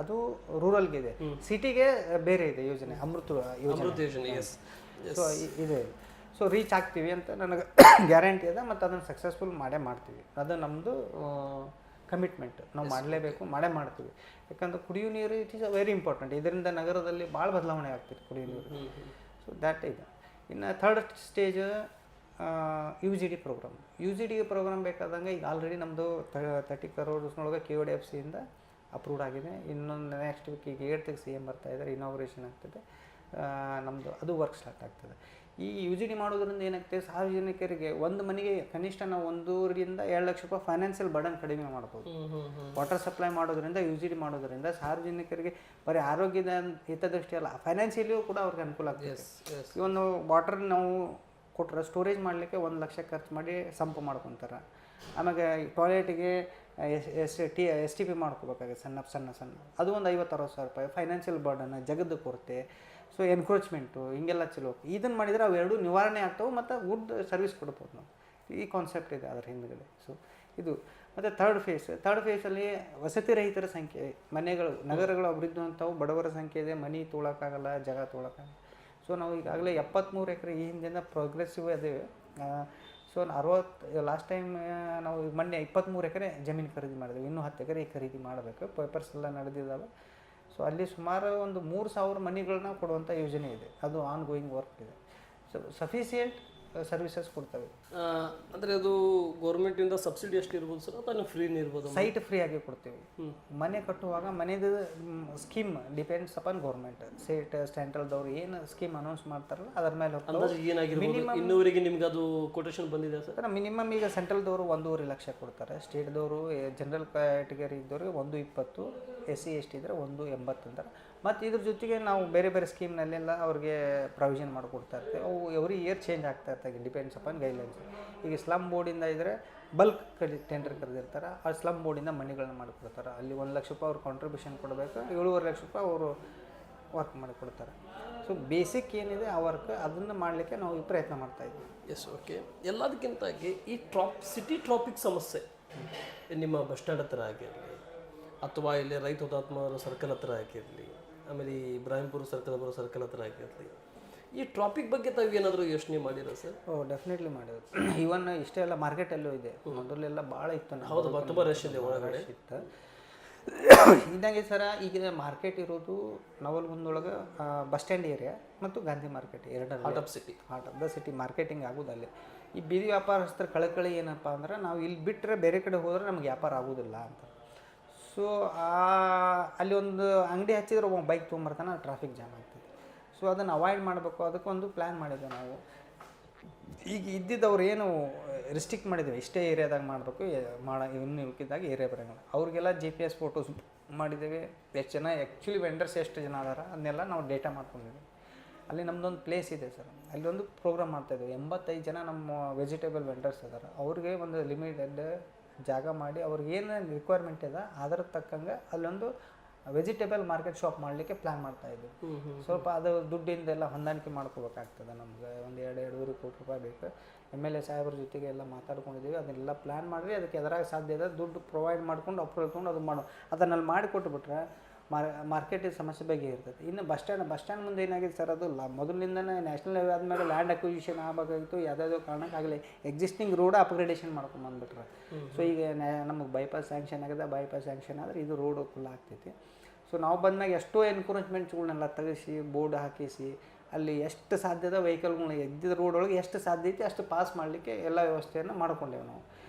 ಅದು ರೂರಲ್ಗೆ ಇದೆ, ಸಿಟಿಗೆ ಬೇರೆ ಇದೆ ಯೋಜನೆ, ಅಮೃತ ಯೋಜನೆ. ಸೊ ಇದೆ. ಸೊ ರೀಚ್ ಆಗ್ತೀವಿ ಅಂತ ನನಗೆ ಗ್ಯಾರಂಟಿ ಇದೆ, ಮತ್ತು ಅದನ್ನು ಸಕ್ಸಸ್ಫುಲ್ ಮಾಡ್ತೀವಿ. ಅದು ನಮ್ಮದು ಕಮಿಟ್ಮೆಂಟ್. ನಾವು ಮಾಡಲೇಬೇಕು, ಮಾಡ್ತೀವಿ. ಯಾಕಂದ್ರೆ ಕುಡಿಯೋ ನೀರು ಇಟ್ ಈಸ್ ವೆರಿ ಇಂಪಾರ್ಟೆಂಟ್. ಇದರಿಂದ ನಗರದಲ್ಲಿ ಭಾಳ ಬದಲಾವಣೆ ಆಗ್ತಿದೆ ಕುಡಿಯೋ ನೀರು. ಸೊ ದ್ಯಾಟ್ ಇದೆ. ಇನ್ನು third stage UGD programme. UGD programme ಬೇಕಾದಂಗೆ ಈಗ ಆಲ್ರೆಡಿ ನಮ್ಮದು 30 crores KODFCಯಿಂದ ಅಪ್ರೂವ್ಡ್ ಆಗಿದೆ. ಇನ್ನೊಂದು ನೆಕ್ಸ್ಟ್ ವೀಕ್ ಈಗ 8th CM ಬರ್ತಾಯಿದ್ದಾರೆ, ಇನಾಗ್ರೇಷನ್ ಆಗ್ತದೆ ನಮ್ಮದು, ಅದು ವರ್ಕ್ ಸ್ಟಾರ್ಟ್ ಆಗ್ತದೆ. ಈ UGD ಮಾಡೋದ್ರಿಂದ ಏನಾಗ್ತದೆ, ಸಾರ್ವಜನಿಕರಿಗೆ ಒಂದು ಮನೆಗೆ ಕನಿಷ್ಠ ನಾವು 1.5-2 ಲಕ್ಷ ರೂಪಾಯಿ ಫೈನಾನ್ಷಿಯಲ್ ಬರ್ಡನ್ ಕಡಿಮೆ ಮಾಡ್ಬೋದು. ವಾಟರ್ ಸಪ್ಲೈ ಮಾಡೋದ್ರಿಂದ, UGD ಮಾಡೋದ್ರಿಂದ ಸಾರ್ವಜನಿಕರಿಗೆ ಬರೀ ಆರೋಗ್ಯದ ಹಿತದೃಷ್ಟಿ ಅಲ್ಲ, ಫೈನಾನ್ಷಿಯಲಿಯೂ ಕೂಡ ಅವ್ರಿಗೆ ಅನುಕೂಲ ಆಗ್ತದೆ. ಈ ಒಂದು ವಾಟರ್ ನಾವು ಕೊಟ್ಟರೆ ಸ್ಟೋರೇಜ್ ಮಾಡಲಿಕ್ಕೆ 1 ಲಕ್ಷ ಖರ್ಚು ಮಾಡಿ ಸಂಪ್ ಮಾಡ್ಕೊತಾರೆ. ಆಮೇಲೆ ಟಾಯ್ಲೆಟಿಗೆ STP ಮಾಡ್ಕೋಬೇಕಾಗುತ್ತೆ ಸಣ್ಣ, ಅದು ಒಂದು 50-60 ಸಾವಿರ ರೂಪಾಯಿ ಫೈನಾನ್ಷಿಯಲ್ ಬರ್ಡನ್, ಜಗದ ಕೊರತೆ, ಸೊ ಎನ್ಕ್ರೋಚ್ಮೆಂಟು, ಹಿಂಗೆಲ್ಲ ಚಲೋ. ಇದನ್ನು ಮಾಡಿದರೆ ಅವೆರಡೂ ನಿವಾರಣೆ ಆಗ್ತವೆ ಮತ್ತು ಗುಡ್ ಸರ್ವಿಸ್ ಕೊಡ್ಬೋದು ನಾವು. ಈ ಕಾನ್ಸೆಪ್ಟ್ ಇದೆ ಅದರ ಹಿಂದ್ಗಡೆ. ಸೊ ಇದು ಮತ್ತು ಥರ್ಡ್ ಫೇಸಲ್ಲಿ ವಸತಿ ರಹಿತರ ಸಂಖ್ಯೆ, ಮನೆಗಳು, ನಗರಗಳು ಅಭಿವೃದ್ಧಿ ಅಂತವು, ಬಡವರ ಸಂಖ್ಯೆ ಇದೆ, ಮನೆ ತೊಗೊಳಕ್ಕಾಗಲ್ಲ, ಜಾಗ ತೊಗೊಳಕ್ಕಾಗಲ್ಲ. ಸೊ ನಾವು ಈಗಾಗಲೇ 73 ಎಕರೆ ಈ ಹಿಂದಿನ ಪ್ರೋಗ್ರೆಸಿವ್ ಅದೇವೆ. ಸೊ 60 ಲಾಸ್ಟ್ ಟೈಮ್ ನಾವು ಮೊನ್ನೆ 23 ಎಕರೆ ಜಮೀನು ಖರೀದಿ ಮಾಡಿದ್ವಿ. ಇನ್ನೂ 10 ಎಕರೆ ಖರೀದಿ ಮಾಡಬೇಕು. ಪೇಪರ್ಸ್ ಎಲ್ಲ ನಡೆದಿದ್ದಾವೆ. ಸೊ ಅಲ್ಲಿ ಸುಮಾರು ಒಂದು 3000 ಮನೆಗಳನ್ನ ಕೊಡುವಂಥ ಯೋಜನೆ ಇದೆ. ಅದು ಆನ್ ಗೋಯಿಂಗ್ ವರ್ಕ್ ಇದೆ. ಸೊ ಸಫಿಷಿಯೆಂಟ್ ಸರ್ವಿಸಸ್ ಕೊಡ್ತವೆ. ಅಂದರೆ ಅದು ಗೌರ್ಮೆಂಟಿಂದ ಸಬ್ಸಿಡಿ ಎಷ್ಟು ಇರ್ಬೋದು ಸರ್, ಅಥವಾ ಫ್ರೀನೇ ಇರ್ಬೋದು? ಸೈಟ್ ಫ್ರೀ ಆಗಿ ಕೊಡ್ತೀವಿ. ಮನೆ ಕಟ್ಟುವಾಗ ಮನೆದು ಸ್ಕೀಮ್ ಡಿಪೆಂಡ್ಸ್ ಅಪಾನ್ ಗೌರ್ಮೆಂಟ್. ಸೆಂಟ್ರಲ್ದವ್ರು ಏನು ಸ್ಕೀಮ್ ಅನೌನ್ಸ್ ಮಾಡ್ತಾರಲ್ಲ ಅದರ ಮೇಲೆ ಅಂದಾಜು ಏನಾಗಿರ್ಬೋದು? ಇನ್ನೂವರೆಗೆ ನಿಮ್ಗೆ ಅದು ಕೊಟೇಶನ್ ಬಂದಿದೆ ಸರ್? ಮಿನಿಮಮ್ ಈಗ ಸೆಂಟ್ರಲ್ದವರು 1.5 ಲಕ್ಷ ಕೊಡ್ತಾರೆ. ಸ್ಟೇಟ್ದವರು ಜನರಲ್ ಕ್ಯಾಟಗರಿ ಇದ್ದವ್ರಿಗೆ 1.20, SC ST ಇದ್ದರೆ 1.80 ಅಂತಾರೆ. ಮತ್ತು ಇದ್ರ ಜೊತೆಗೆ ನಾವು ಬೇರೆ ಬೇರೆ ಸ್ಕೀಮ್ನಲ್ಲೆಲ್ಲ ಅವ್ರಿಗೆ ಪ್ರಾವಿಷನ್ ಮಾಡಿಕೊಡ್ತಾ ಇರ್ತೀವಿ. ಅವು ಎವ್ರಿ ಇಯರ್ ಚೇಂಜ್ ಆಗ್ತಾ ಇರ್ತಾರೆ ಡಿಪೆಂಡ್ಸ್ ಅಪಾನ್ ಗೈಡ್ಲೈನ್ಸ್. ಈಗ ಸ್ಲಮ್ ಬೋರ್ಡಿಂದ ಇದ್ದರೆ ಬಲ್ಕ್ ಟೆಂಡರ್ ಕರೆದಿರ್ತಾರೆ. ಆ ಸ್ಲಮ್ ಬೋರ್ಡಿಂದ ಮನೆಗಳನ್ನ ಮಾಡಿಕೊಡ್ತಾರೆ. ಅಲ್ಲಿ 1 ಲಕ್ಷ ರೂಪಾಯಿ ಅವ್ರು ಕಾಂಟ್ರಿಬ್ಯೂಷನ್ ಕೊಡಬೇಕು. 7.5 ಲಕ್ಷ ರೂಪಾಯಿ ಅವರು ವರ್ಕ್ ಮಾಡಿಕೊಡ್ತಾರೆ. ಸೊ ಬೇಸಿಕ್ ಏನಿದೆ ಆ ವರ್ಕ್ ಅದನ್ನು ಮಾಡಲಿಕ್ಕೆ ನಾವು ಈ ಪ್ರಯತ್ನ ಮಾಡ್ತಾಯಿದ್ವಿ. S, okay. ಎಲ್ಲದಕ್ಕಿಂತಾಗಿ ಈ ಸಿಟಿ ಟ್ರಾಫಿಕ್ ಸಮಸ್ಯೆ ನಿಮ್ಮ ಬಸ್ ಸ್ಟ್ಯಾಂಡ್ ಹತ್ರ ಆಗಿರಲಿ, ಅಥವಾ ಇಲ್ಲಿ ರೈತ ಹುತಾತ್ಮರ ಸರ್ಕಲ್ ಹತ್ರ ಆಗಿರಲಿ, ಆಮೇಲೆ ಈ ಇಬ್ರಾಹಿಂಪುರ ಸರ್ಕಲ್ ಹತ್ರ ಆಗಿರಲಿ, ಈ ಟ್ರಾಫಿಕ್ ಬಗ್ಗೆ ತಾವು ಏನಾದರೂ ಯೋಚನೆ ಮಾಡಿರೋ ಸರ್? ಡೆಫಿನೆಟ್ಲಿ ಮಾಡಿದ್ರು. ಈವನ್ ಇಷ್ಟೇ ಎಲ್ಲ ಮಾರ್ಕೆಟಲ್ಲೂ ಇದೆ. ಮೊದಲೆಲ್ಲ ಭಾಳ ಇತ್ತು. ಹೌದು, ತುಂಬ ರಶ್ ಇದೆ, ಒಳಗಡೆ ಇತ್ತು. ಇದಾಗೆ ಸರ ಈಗ ಮಾರ್ಕೆಟ್ ಇರೋದು ನವಲಗುಂದೊಳಗೆ ಬಸ್ ಸ್ಟ್ಯಾಂಡ್ ಏರಿಯಾ ಮತ್ತು ಗಾಂಧಿ ಮಾರ್ಕೆಟ್ ಎರಡರಲ್ಲಿ. Heart of the city marketing ಆಗೋದಲ್ಲಿ. ಈ ಬೀದಿ ವ್ಯಾಪಾರಸ್ಥರ ಕಳಕಳಿ ಏನಪ್ಪ ಅಂದ್ರೆ ನಾವು ಇಲ್ಲಿ ಬಿಟ್ಟರೆ ಬೇರೆ ಕಡೆ ಹೋದರೆ ನಮ್ಗೆ ವ್ಯಾಪಾರ ಆಗೋದಿಲ್ಲ ಅಂತ. ಸೊ ಅಲ್ಲಿ ಒಂದು ಅಂಗಡಿ ಹಚ್ಚಿದ್ರೆ ಒಬ್ಬ ಬೈಕ್ ತೊಗೊಂಬರ್ತಾನೆ, ಟ್ರಾಫಿಕ್ ಜಾಮ್ ಆಗ್ತದೆ. ಸೊ ಅದನ್ನು ಅವಾಯ್ಡ್ ಮಾಡಬೇಕು. ಅದಕ್ಕೊಂದು ಪ್ಲ್ಯಾನ್ ಮಾಡಿದ್ವಿ ನಾವು. ಈಗ ಇದ್ದಿದ್ದವ್ರು ಏನು ರಿಸ್ಟ್ರಿಕ್ಟ್ ಮಾಡಿದ್ವಿ, ಇಷ್ಟೇ ಏರಿಯಾದಾಗ ಮಾಡಬೇಕು, ಇನ್ನು ಉಳ್ಕಿದ್ದಾಗ ಏರಿಯಾ ಬರೋಂಗಿಲ್ಲ. ಅವ್ರಿಗೆಲ್ಲ GPS ಫೋಟೋಸ್ ಮಾಡಿದ್ದೇವೆ. ಎಷ್ಟು ಜನ ಆ್ಯಕ್ಚುಲಿ ವೆಂಡರ್ಸ್ ಎಷ್ಟು ಜನ ಅದಾರ ಅದನ್ನೆಲ್ಲ ನಾವು ಡೇಟಾ ಮಾಡ್ಕೊಂಡಿದ್ದೀವಿ. ಅಲ್ಲಿ ನಮ್ಮದೊಂದು ಪ್ಲೇಸ್ ಇದೆ ಸರ್, ಅಲ್ಲಿ ಒಂದು ಪ್ರೋಗ್ರಾಮ್ ಮಾಡ್ತಾಯಿದ್ದೀವಿ. 85 ಜನ ನಮ್ಮ ವೆಜಿಟೇಬಲ್ ವೆಂಡರ್ಸ್ ಅದಾರ. ಅವ್ರಿಗೆ ಒಂದು ಲಿಮಿಟೆಡ್ ಜಾಗ ಮಾಡಿ ಅವ್ರಿಗೆ ಏನು ರಿಕ್ವೈರ್ಮೆಂಟ್ ಇದೆ ಅದರ ತಕ್ಕಂಗೆ ಅಲ್ಲೊಂದು ವೆಜಿಟೇಬಲ್ ಮಾರ್ಕೆಟ್ ಶಾಪ್ ಮಾಡಲಿಕ್ಕೆ ಪ್ಲ್ಯಾನ್ ಮಾಡ್ತಾಯಿದ್ವಿ. ಸ್ವಲ್ಪ ಅದು ದುಡ್ಡಿಂದೆಲ್ಲ ಹೊಂದಾಣಿಕೆ ಮಾಡ್ಕೋಬೇಕಾಗ್ತದೆ. ನಮ್ಗೆ ಒಂದು 2-2.5 ಕೋಟಿ ರೂಪಾಯಿ ಬೇಕು. MLA ಸಾಹೇಬ್ರ ಜೊತೆಗೆ ಎಲ್ಲ ಮಾತಾಡ್ಕೊಂಡಿದ್ದೀವಿ. ಅದನ್ನೆಲ್ಲ ಪ್ಲ್ಯಾನ್ ಮಾಡಿರಿ. ಅದಕ್ಕೆ ಎದರಾಗ ಸಾಧ್ಯ ಇದೆ ದುಡ್ಡು ಪ್ರೊವೈಡ್ ಮಾಡ್ಕೊಂಡು ಅಪ್ರೂವಲ್ ತೊಗೊಂಡು ಅದು ಮಾಡೋ ಅದನ್ನಲ್ಲಿ ಮಾಡಿಕೊಟ್ಬಿಟ್ರೆ ಮಾರ್ಕೆಟಿಗೆ ಸಮಸ್ಯೆ ಬಗ್ಗೆ ಇರ್ತದೆ. ಇನ್ನು ಬಸ್ ಸ್ಟ್ಯಾಂಡ್ ಮುಂದೆ ಏನಾಗಿದೆ ಸರ್, ಅದು ಮೊದಲಿಂದನೇ ನ್ಯಾಷನಲ್ ಹೈವೇ ಆದಮೇಲೆ ಲ್ಯಾಂಡ್ ಅಕ್ವಿಸಿಷನ್ ಆಗಬೇಕಾಗಿತ್ತು. ಯಾವುದಾದ್ರು ಕಾರಣಕ್ಕಾಗಲಿ ಎಕ್ಸಿಸ್ಟಿಂಗ್ ರೋಡ್ ಅಪ್ಗ್ರೇಡೇಷನ್ ಮಾಡ್ಕೊಂಬಂದ್ಬಿಟ್ರೆ. ಸೊ ಈಗ ನಮಗೆ ಬೈಪಾಸ್ ಸ್ಯಾಂಕ್ಷನ್ ಆಗಿದೆ. ಬೈಪಾಸ್ ಸ್ಯಾಂಕ್ಷನ್ ಆದರೆ ಇದು ರೋಡು ಫುಲ್ ಆಗ್ತೈತಿ. ಸೊ ನಾವು ಬಂದಾಗ ಎಷ್ಟೋ ಎನ್ಕರೇಜ್ಮೆಂಟ್ಸ್ಗಳನ್ನೆಲ್ಲ ತೆಗೆಸಿ ಬೋರ್ಡ್ ಹಾಕಿಸಿ ಅಲ್ಲಿ ಎಷ್ಟು ಸಾಧ್ಯದ ವೆಹಿಕಲ್ಗಳನ್ನ ಎದ್ದಿದ್ದ ರೋಡ್ ಒಳಗೆ ಎಷ್ಟು ಸಾಧ್ಯ ಐತಿ ಅಷ್ಟು ಪಾಸ್ ಮಾಡಲಿಕ್ಕೆ ಎಲ್ಲ ವ್ಯವಸ್ಥೆಯನ್ನು ಮಾಡ್ಕೊಂಡೇವೆ ನಾವು.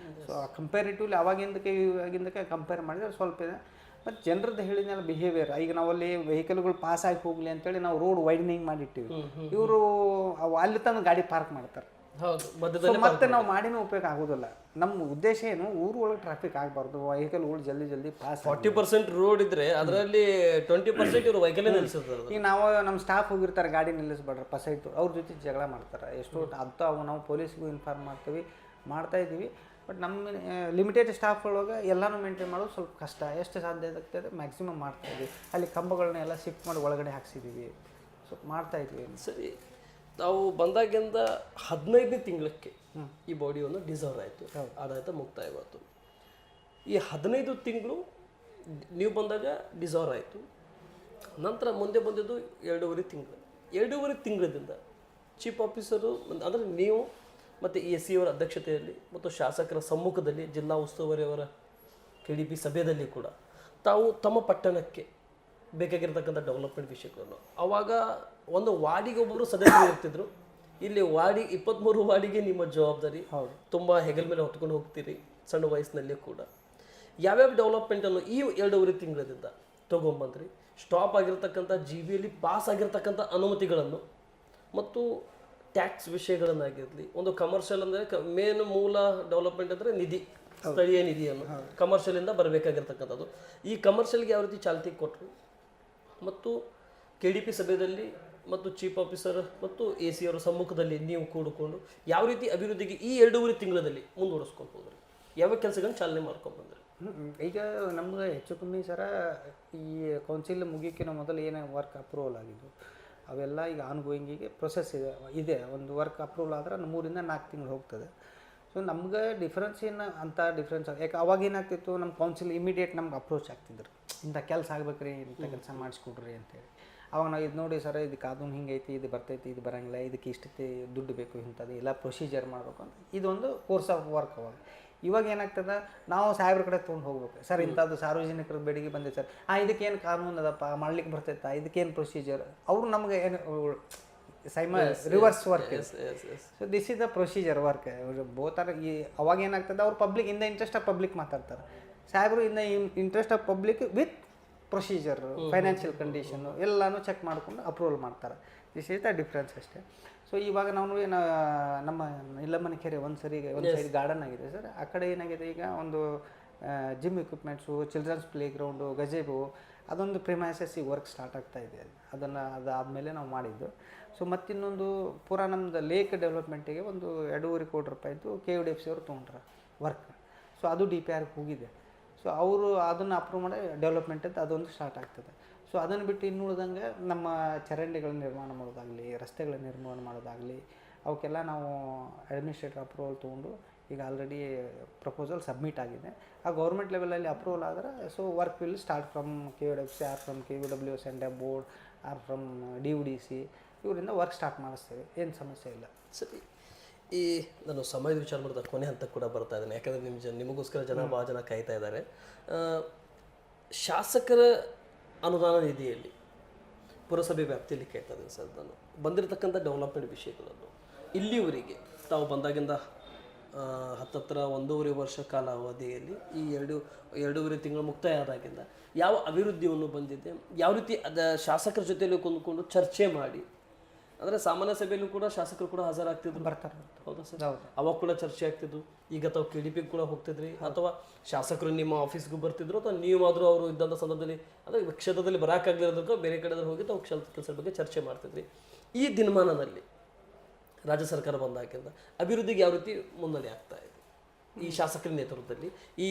ಸೊ ಕಂಪೇರಿಟಿವ್ಲಿ ಇವಾಗಿಂದಕ್ಕೆ ಕಂಪೇರ್ ಮಾಡಿದ್ರೆ ಸ್ವಲ್ಪ ಇದೆ. ಮತ್ತು ಜನರದ್ದು ಹೇಳಿದ್ನೆಲ್ಲ ಬಿಹೇವಿಯರ್, ಈಗ ನಾವಲ್ಲಿ ವೆಹಿಕಲ್ಗಳು ಪಾಸ್ ಆಗಿ ಹೋಗಲಿ ಅಂತೇಳಿ ನಾವು ರೋಡ್ ವೈಡನಿಂಗ್ ಮಾಡಿಟ್ಟಿವಿ. ಇವರು ಅಲ್ಲಿ ತಂದು ಗಾಡಿ ಪಾರ್ಕ್ ಮಾಡ್ತಾರೆ. ಮತ್ತೆ ನಾವು ಮಾಡಿನೂ ಉಪಯೋಗ ಆಗೋದಿಲ್ಲ. ನಮ್ಮ ಉದ್ದೇಶ ಏನು, ಊರು ಒಳಗೆ ಟ್ರಾಫಿಕ್ ಆಗಬಾರ್ದು, ವೆಹಿಕಲ್ಗಳು ಜಲ್ದಿ ಪಾಸ್. 40% ರೋಡ್ ಇದ್ರೆ ಅದರಲ್ಲಿ 20% ಇವರು ವೆಹಿಕಲ್ ನಿಲ್ಲಿಸ್ತಾರೆ. ಈಗ ನಾವು ನಮ್ಮ ಸ್ಟಾಫ್ ಹೋಗಿರ್ತಾರೆ, ಗಾಡಿ ನಿಲ್ಲಿಸ್ಬೇಡ್ರಪ್ಪ ಸೈಟು, ಅವ್ರ ಜೊತೆ ಜಗಳ ಮಾಡ್ತಾರೆ. ಎಷ್ಟೋ ಅಂಥವು ನಾವು ಪೊಲೀಸ್ಗೂ ಇನ್ಫಾರ್ಮ್ ಮಾಡ್ತಾಯಿದ್ದೀವಿ. ಬಟ್ ನಮ್ಮ ಲಿಮಿಟೆಡ್ ಸ್ಟಾಫ್ ಒಳಗೆ ಎಲ್ಲನೂ ಮೇಂಟೈನ್ ಮಾಡೋದು ಸ್ವಲ್ಪ ಕಷ್ಟ. ಎಷ್ಟು ಸಾಧ್ಯ ಆಗ್ತದೆ ಮ್ಯಾಕ್ಸಿಮಮ್ ಮಾಡ್ತಾಯಿದ್ವಿ. ಅಲ್ಲಿ ಕಂಬಗಳನ್ನೆಲ್ಲ ಶಿಫ್ಟ್ ಮಾಡಿ ಒಳಗಡೆ ಹಾಕ್ಸಿದ್ದೀವಿ. ಸೊ ಮಾಡ್ತಾಯಿದ್ವಿ. ಸರಿ, ನಾವು ಬಂದಾಗಿಂದ 15ನೇ ತಿಂಗಳಕ್ಕೆ ಈ ಬಾಡಿ ಒಂದು ಡಿಸರ್ವ್ ಆಯಿತು, ಆಡಳಿತ ಮುಕ್ತಾಯವಾಯಿತು. ಈ 15 ತಿಂಗಳು ನೀವು ಬಂದಾಗ ಡಿಸರ್ವ್ ಆಯಿತು. ನಂತರ ಮುಂದೆ ಬಂದಿದ್ದು 2.5 ತಿಂಗಳು. 2.5 ತಿಂಗಳಿಂದ ಚೀಫ್ ಆಫೀಸರು ಅಂದರೆ ನೀವು ಮತ್ತು SC ಅವರ ಅಧ್ಯಕ್ಷತೆಯಲ್ಲಿ ಮತ್ತು ಶಾಸಕರ ಸಮ್ಮುಖದಲ್ಲಿ ಜಿಲ್ಲಾ ಉಸ್ತುವಾರಿಯವರ KDP ಸಭೆಯಲ್ಲಿ ಕೂಡ ತಾವು ತಮ್ಮ ಪಟ್ಟಣಕ್ಕೆ ಬೇಕಾಗಿರ್ತಕ್ಕಂಥ ಡೆವಲಪ್ಮೆಂಟ್ ವಿಷಯಗಳನ್ನು ಆವಾಗ ಒಂದು ವಾರ್ಡಿಗೆ ಒಬ್ಬರು ಸದಸ್ಯರು ಇರ್ತಿದ್ರು. ಇಲ್ಲಿ 23 ವಾರ್ಡಿಗೆ ನಿಮ್ಮ ಜವಾಬ್ದಾರಿ ತುಂಬ ಹೆಗಲ ಮೇಲೆ ಹೊತ್ಕೊಂಡು ಹೋಗ್ತೀರಿ ಸಣ್ಣ ವಯಸ್ಸಿನಲ್ಲಿ ಕೂಡ. ಯಾವ್ಯಾವ ಡೆವಲಪ್ಮೆಂಟನ್ನು ಈ 2.5 ತಿಂಗಳಿಂದ ತೊಗೊಂಬಂದ್ರಿ? ಸ್ಟಾಪ್ ಆಗಿರ್ತಕ್ಕಂಥ GBಯಲ್ಲಿ ಪಾಸ್ ಆಗಿರ್ತಕ್ಕಂಥ ಅನುಮತಿಗಳನ್ನು ಮತ್ತು ಟ್ಯಾಕ್ಸ್ ವಿಷಯಗಳನ್ನಾಗಿರಲಿ, ಒಂದು ಕಮರ್ಷಿಯಲ್ ಅಂದರೆ ಮೇನ್ ಮೂಲ ಡೆವಲಪ್ಮೆಂಟ್ ಅಂದರೆ ನಿಧಿ, ಸ್ಥಳೀಯ ನಿಧಿಯನ್ನು ಕಮರ್ಷಿಯಲಿಂದ ಬರಬೇಕಾಗಿರ್ತಕ್ಕಂಥದ್ದು. ಈ ಕಮರ್ಷಿಯಲ್ಗೆ ಯಾವ ರೀತಿ ಚಾಲ್ತಿ ಕೊಟ್ಟರು ಮತ್ತು KDP ಸಭೆಯಲ್ಲಿ ಮತ್ತು ಚೀಫ್ ಆಫೀಸರ್ ಮತ್ತು AC ಅವರ ಸಮ್ಮುಖದಲ್ಲಿ ನೀವು ಕೂಡಿಕೊಂಡು ಯಾವ ರೀತಿ ಅಭಿವೃದ್ಧಿಗೆ ಈ 2.5 ತಿಂಗಳಲ್ಲಿ ಮುಂದುವರಿಸ್ಕೊಂಡು ಹೋದ್ರಿ? ಯಾವ ಕೆಲಸಗಳನ್ನ ಚಾಲನೆ ಮಾಡ್ಕೊಂಡು ಬಂದ್ರಿ? ಈಗ ನಮ್ಗೆ ಹೆಚ್ಚು ಕಮ್ಮಿ ಸರ ಈ ಕೌನ್ಸಿಲ್ ಮುಗಿಯೋಕ್ಕಿಂತ ಮೊದಲು ಏನೇ ವರ್ಕ್ ಅಪ್ರೂವಲ್ ಆಗಿದ್ದು ಅವೆಲ್ಲ ಈಗ ಆನ್ಗೋಯಿಂಗಿಗೆ ಪ್ರೊಸೆಸ್ ಇದೆ. ಒಂದು ವರ್ಕ್ ಅಪ್ರೂವಲ್ ಆದ್ರೆ 3 ರಿಂದ 4 ತಿಂಗಳು ಹೋಗ್ತದೆ. ಸೊ ನಮ್ಗೆ ಡಿಫ್ರೆನ್ಸ್ ಏನು ಅಂತ ಡಿಫ್ರೆನ್ಸ್ ಯಾಕೆ ಅವಾಗ ಏನಾಗ್ತಿತ್ತು, ನಮ್ಮ ಕೌನ್ಸಿಲ್ ಇಮಿಡಿಯೇಟ್ ನಮ್ಗೆ ಅಪ್ರೋಚ್ ಆಗ್ತಿದ್ರು, ಇಂಥ ಕೆಲಸ ಆಗ್ಬೇಕ್ರಿ, ಇಂಥ ಕೆಲಸ ಮಾಡಿಸ್ಕೊಡ್ರಿ ಅಂತೇಳಿ. ಅವಾಗ ನಾವು ಇದು ನೋಡಿ ಸರ್ ಇದು ಕಾನೂನು ಹಿಂಗೈತಿ, ಇದು ಬರ್ತೈತಿ, ಇದು ಬರೋಂಗಿಲ್ಲ, ಇದಕ್ಕೆ ಇಷ್ಟಕ್ಕೆ ದುಡ್ಡು ಬೇಕು, ಇಂಥದ್ದು ಎಲ್ಲ ಪ್ರೊಸೀಜರ್ ಮಾಡಬೇಕು ಅಂತ ಇದೊಂದು ಕೋರ್ಸ್ ಆಫ್ ವರ್ಕ್ ಅವಾಗ. ಇವಾಗ ಏನಾಗ್ತದೆ, ನಾವು ಸಾಹೇಬ್ರ ಕಡೆ ತೊಗೊಂಡು ಹೋಗ್ಬೇಕು, ಸರ್ ಇಂಥದ್ದು ಸಾರ್ವಜನಿಕರ ಬೇಡಿಕೆ ಬಂದಿದೆ ಸರ್, ಇದಕ್ಕೇನು ಕಾನೂನು ಅದಪ್ಪ, ಮಾಡ್ಲಿಕ್ಕೆ ಬರ್ತೈತಾ, ಇದಕ್ಕೇನು ಪ್ರೊಸೀಜರ್, ಅವರು ನಮಗೆ ಏನು reverse work. So this is the procedure work both are. ಈ ಅವಾಗ ಏನಾಗ್ತದೆ, ಅವ್ರು public in the interest of public ಮಾತಾಡ್ತಾರೆ, ಸಾಹೇಬರು in the interest of public with procedure, financial ಕಂಡೀಷನ್ನು ಎಲ್ಲನೂ ಚೆಕ್ ಮಾಡಿಕೊಂಡು ಅಪ್ರೂವಲ್ ಮಾಡ್ತಾರೆ. ದಿಸ್ ಈಸ್ ದ ಡಿಫ್ರೆನ್ಸ್ ಅಷ್ಟೇ. ಸೊ ಇವಾಗ ನಾವು ನಮ್ಮ ಇಲ್ಲಮ್ಮನ ಕೆರೆ ಒಂದು ಸೈಡ್ ಗಾರ್ಡನ್ ಆಗಿದೆ ಸರ್, ಆ ಕಡೆ ಏನಾಗಿದೆ ಈಗ ಒಂದು gym equipments, childrens play ground, gazebo, ಅದೊಂದು ಪ್ರಿಮೈಸಸ್ ಈಗ ವರ್ಕ್ ಸ್ಟಾರ್ಟ್ ಆಗ್ತಾ ಇದೆ. ಅದಾದಮೇಲೆ ನಾವು ಮಾಡಿದ್ದು. ಸೊ ಮತ್ತಿನ್ನೊಂದು ಪೂರಾ ನಮ್ಮದು ಲೇಕ್ ಡೆವಲಪ್ಮೆಂಟಿಗೆ ಒಂದು 2.5 ಕೋಟಿ ರೂಪಾಯಿದ್ದು KUDFC ಅವರು ತೊಗೊಂಡ್ರೆ ವರ್ಕ್. ಸೊ ಅದು DPR ಹೋಗಿದೆ. ಸೊ ಅವರು ಅದನ್ನು ಅಪ್ರೂವ್ ಮಾಡಿ ಡೆವಲಪ್ಮೆಂಟ್ ಅಂತ ಅದೊಂದು ಸ್ಟಾರ್ಟ್ ಆಗ್ತದೆ. ಸೊ ಅದನ್ನು ಬಿಟ್ಟು ಇನ್ನು ಉಳಿದಂಗೆ ನಮ್ಮ ಚರಂಡಿಗಳ ನಿರ್ಮಾಣ ಮಾಡೋದಾಗಲಿ, ರಸ್ತೆಗಳ ನಿರ್ಮಾಣ ಮಾಡೋದಾಗಲಿ, ಅವಕ್ಕೆಲ್ಲ ನಾವು ಅಡ್ಮಿನಿಸ್ಟ್ರೇಟರ್ ಅಪ್ರೂವಲ್ ತೊಗೊಂಡು ಈಗ ಆಲ್ರೆಡಿ ಪ್ರಪೋಸಲ್ ಸಬ್ಮಿಟ್ ಆಗಿದೆ. ಆ ಗೌರ್ಮೆಂಟ್ ಲೆವೆಲಲ್ಲಿ ಅಪ್ರೂವಲ್ ಆದರೆ so work will start from KUDFC are from KUWS and board are from DUDC, ಇವರಿಂದ ವರ್ಕ್ ಸ್ಟಾರ್ಟ್ ಮಾಡಿಸ್ತೇವೆ, ಏನು ಸಮಸ್ಯೆ ಇಲ್ಲ. ಸರಿ, ಈ ನಾನು ಸಮಯದ ವಿಚಾರ ಮಾಡಿದಾಗ ಕೊನೆ ಹಂತಕ್ಕೆ ಕೂಡ ಬರ್ತಾ ಇದ್ದೇನೆ, ಯಾಕಂದರೆ ನಿಮಗೋಸ್ಕರ ಭಾಳ ಜನ ಕಾಯ್ತಾ ಇದ್ದಾರೆ. ಶಾಸಕರ ಅನುದಾನ ನಿಧಿಯಲ್ಲಿ ಪುರಸಭೆ ವ್ಯಾಪ್ತಿಯಲ್ಲಿ ಕಾಯ್ತಾ ಇದ್ದೀನಿ ಸರ್ ನಾನು ಬಂದಿರತಕ್ಕಂಥ ಡೆವಲಪ್ಮೆಂಟ್ ವಿಷಯಗಳನ್ನು ಇಲ್ಲಿವರೆಗೆ ತಾವು ಬಂದಾಗಿಂದ ಹತ್ತತ್ರ 1.5 ವರ್ಷ ಕಾಲ ಅವಧಿಯಲ್ಲಿ ಈ 2.5 ತಿಂಗಳು ಮುಕ್ತಾಯ ಆದಾಗಿಂದ ಯಾವ ಅಭಿವೃದ್ಧಿಯನ್ನು ಬಂದಿದೆ, ಯಾವ ರೀತಿ ಶಾಸಕರ ಜೊತೆಯಲ್ಲಿ ಕೊಂದುಕೊಂಡು ಚರ್ಚೆ ಮಾಡಿ, ಅಂದರೆ ಸಾಮಾನ್ಯ ಸಭೆಯಲ್ಲೂ ಕೂಡ ಶಾಸಕರು ಕೂಡ ಹಾಜರಾಗ್ತಿದ್ರು, ಬರ್ತಾರೆ. ಹೌದಾ ಸರ್? ಅವಾಗ ಕೂಡ ಚರ್ಚೆ ಆಗ್ತಿದ್ದು. ಈಗ ತಾವು KDP ಕೂಡ ಹೋಗ್ತಿದ್ರಿ, ಅಥವಾ ಶಾಸಕರು ನಿಮ್ಮ ಆಫೀಸ್ಗೂ ಬರ್ತಿದ್ರು, ಅಥವಾ ನೀವಾದರೂ ಅವರು ಇದ್ದಂಥ ಸಂದರ್ಭದಲ್ಲಿ ಅಂದರೆ ಕ್ಷೇತ್ರದಲ್ಲಿ ಬರೋಕ್ಕಾಗಲಿರೋದಕ್ಕೂ ಬೇರೆ ಕಡೆ ಹೋಗಿ ತಾವು ಕೆಲಸದ ಬಗ್ಗೆ ಚರ್ಚೆ ಮಾಡ್ತಿದ್ರಿ. ಈ ದಿನಮಾನದಲ್ಲಿ ರಾಜ್ಯ ಸರ್ಕಾರ ಬಂದಾಗಿಂದ ಅಭಿವೃದ್ಧಿಗೆ ಯಾವ ರೀತಿ ಮುನ್ನಡೆ ಆಗ್ತಾ ಇದೆ ಈ ಶಾಸಕರ ನೇತೃತ್ವದಲ್ಲಿ ಈ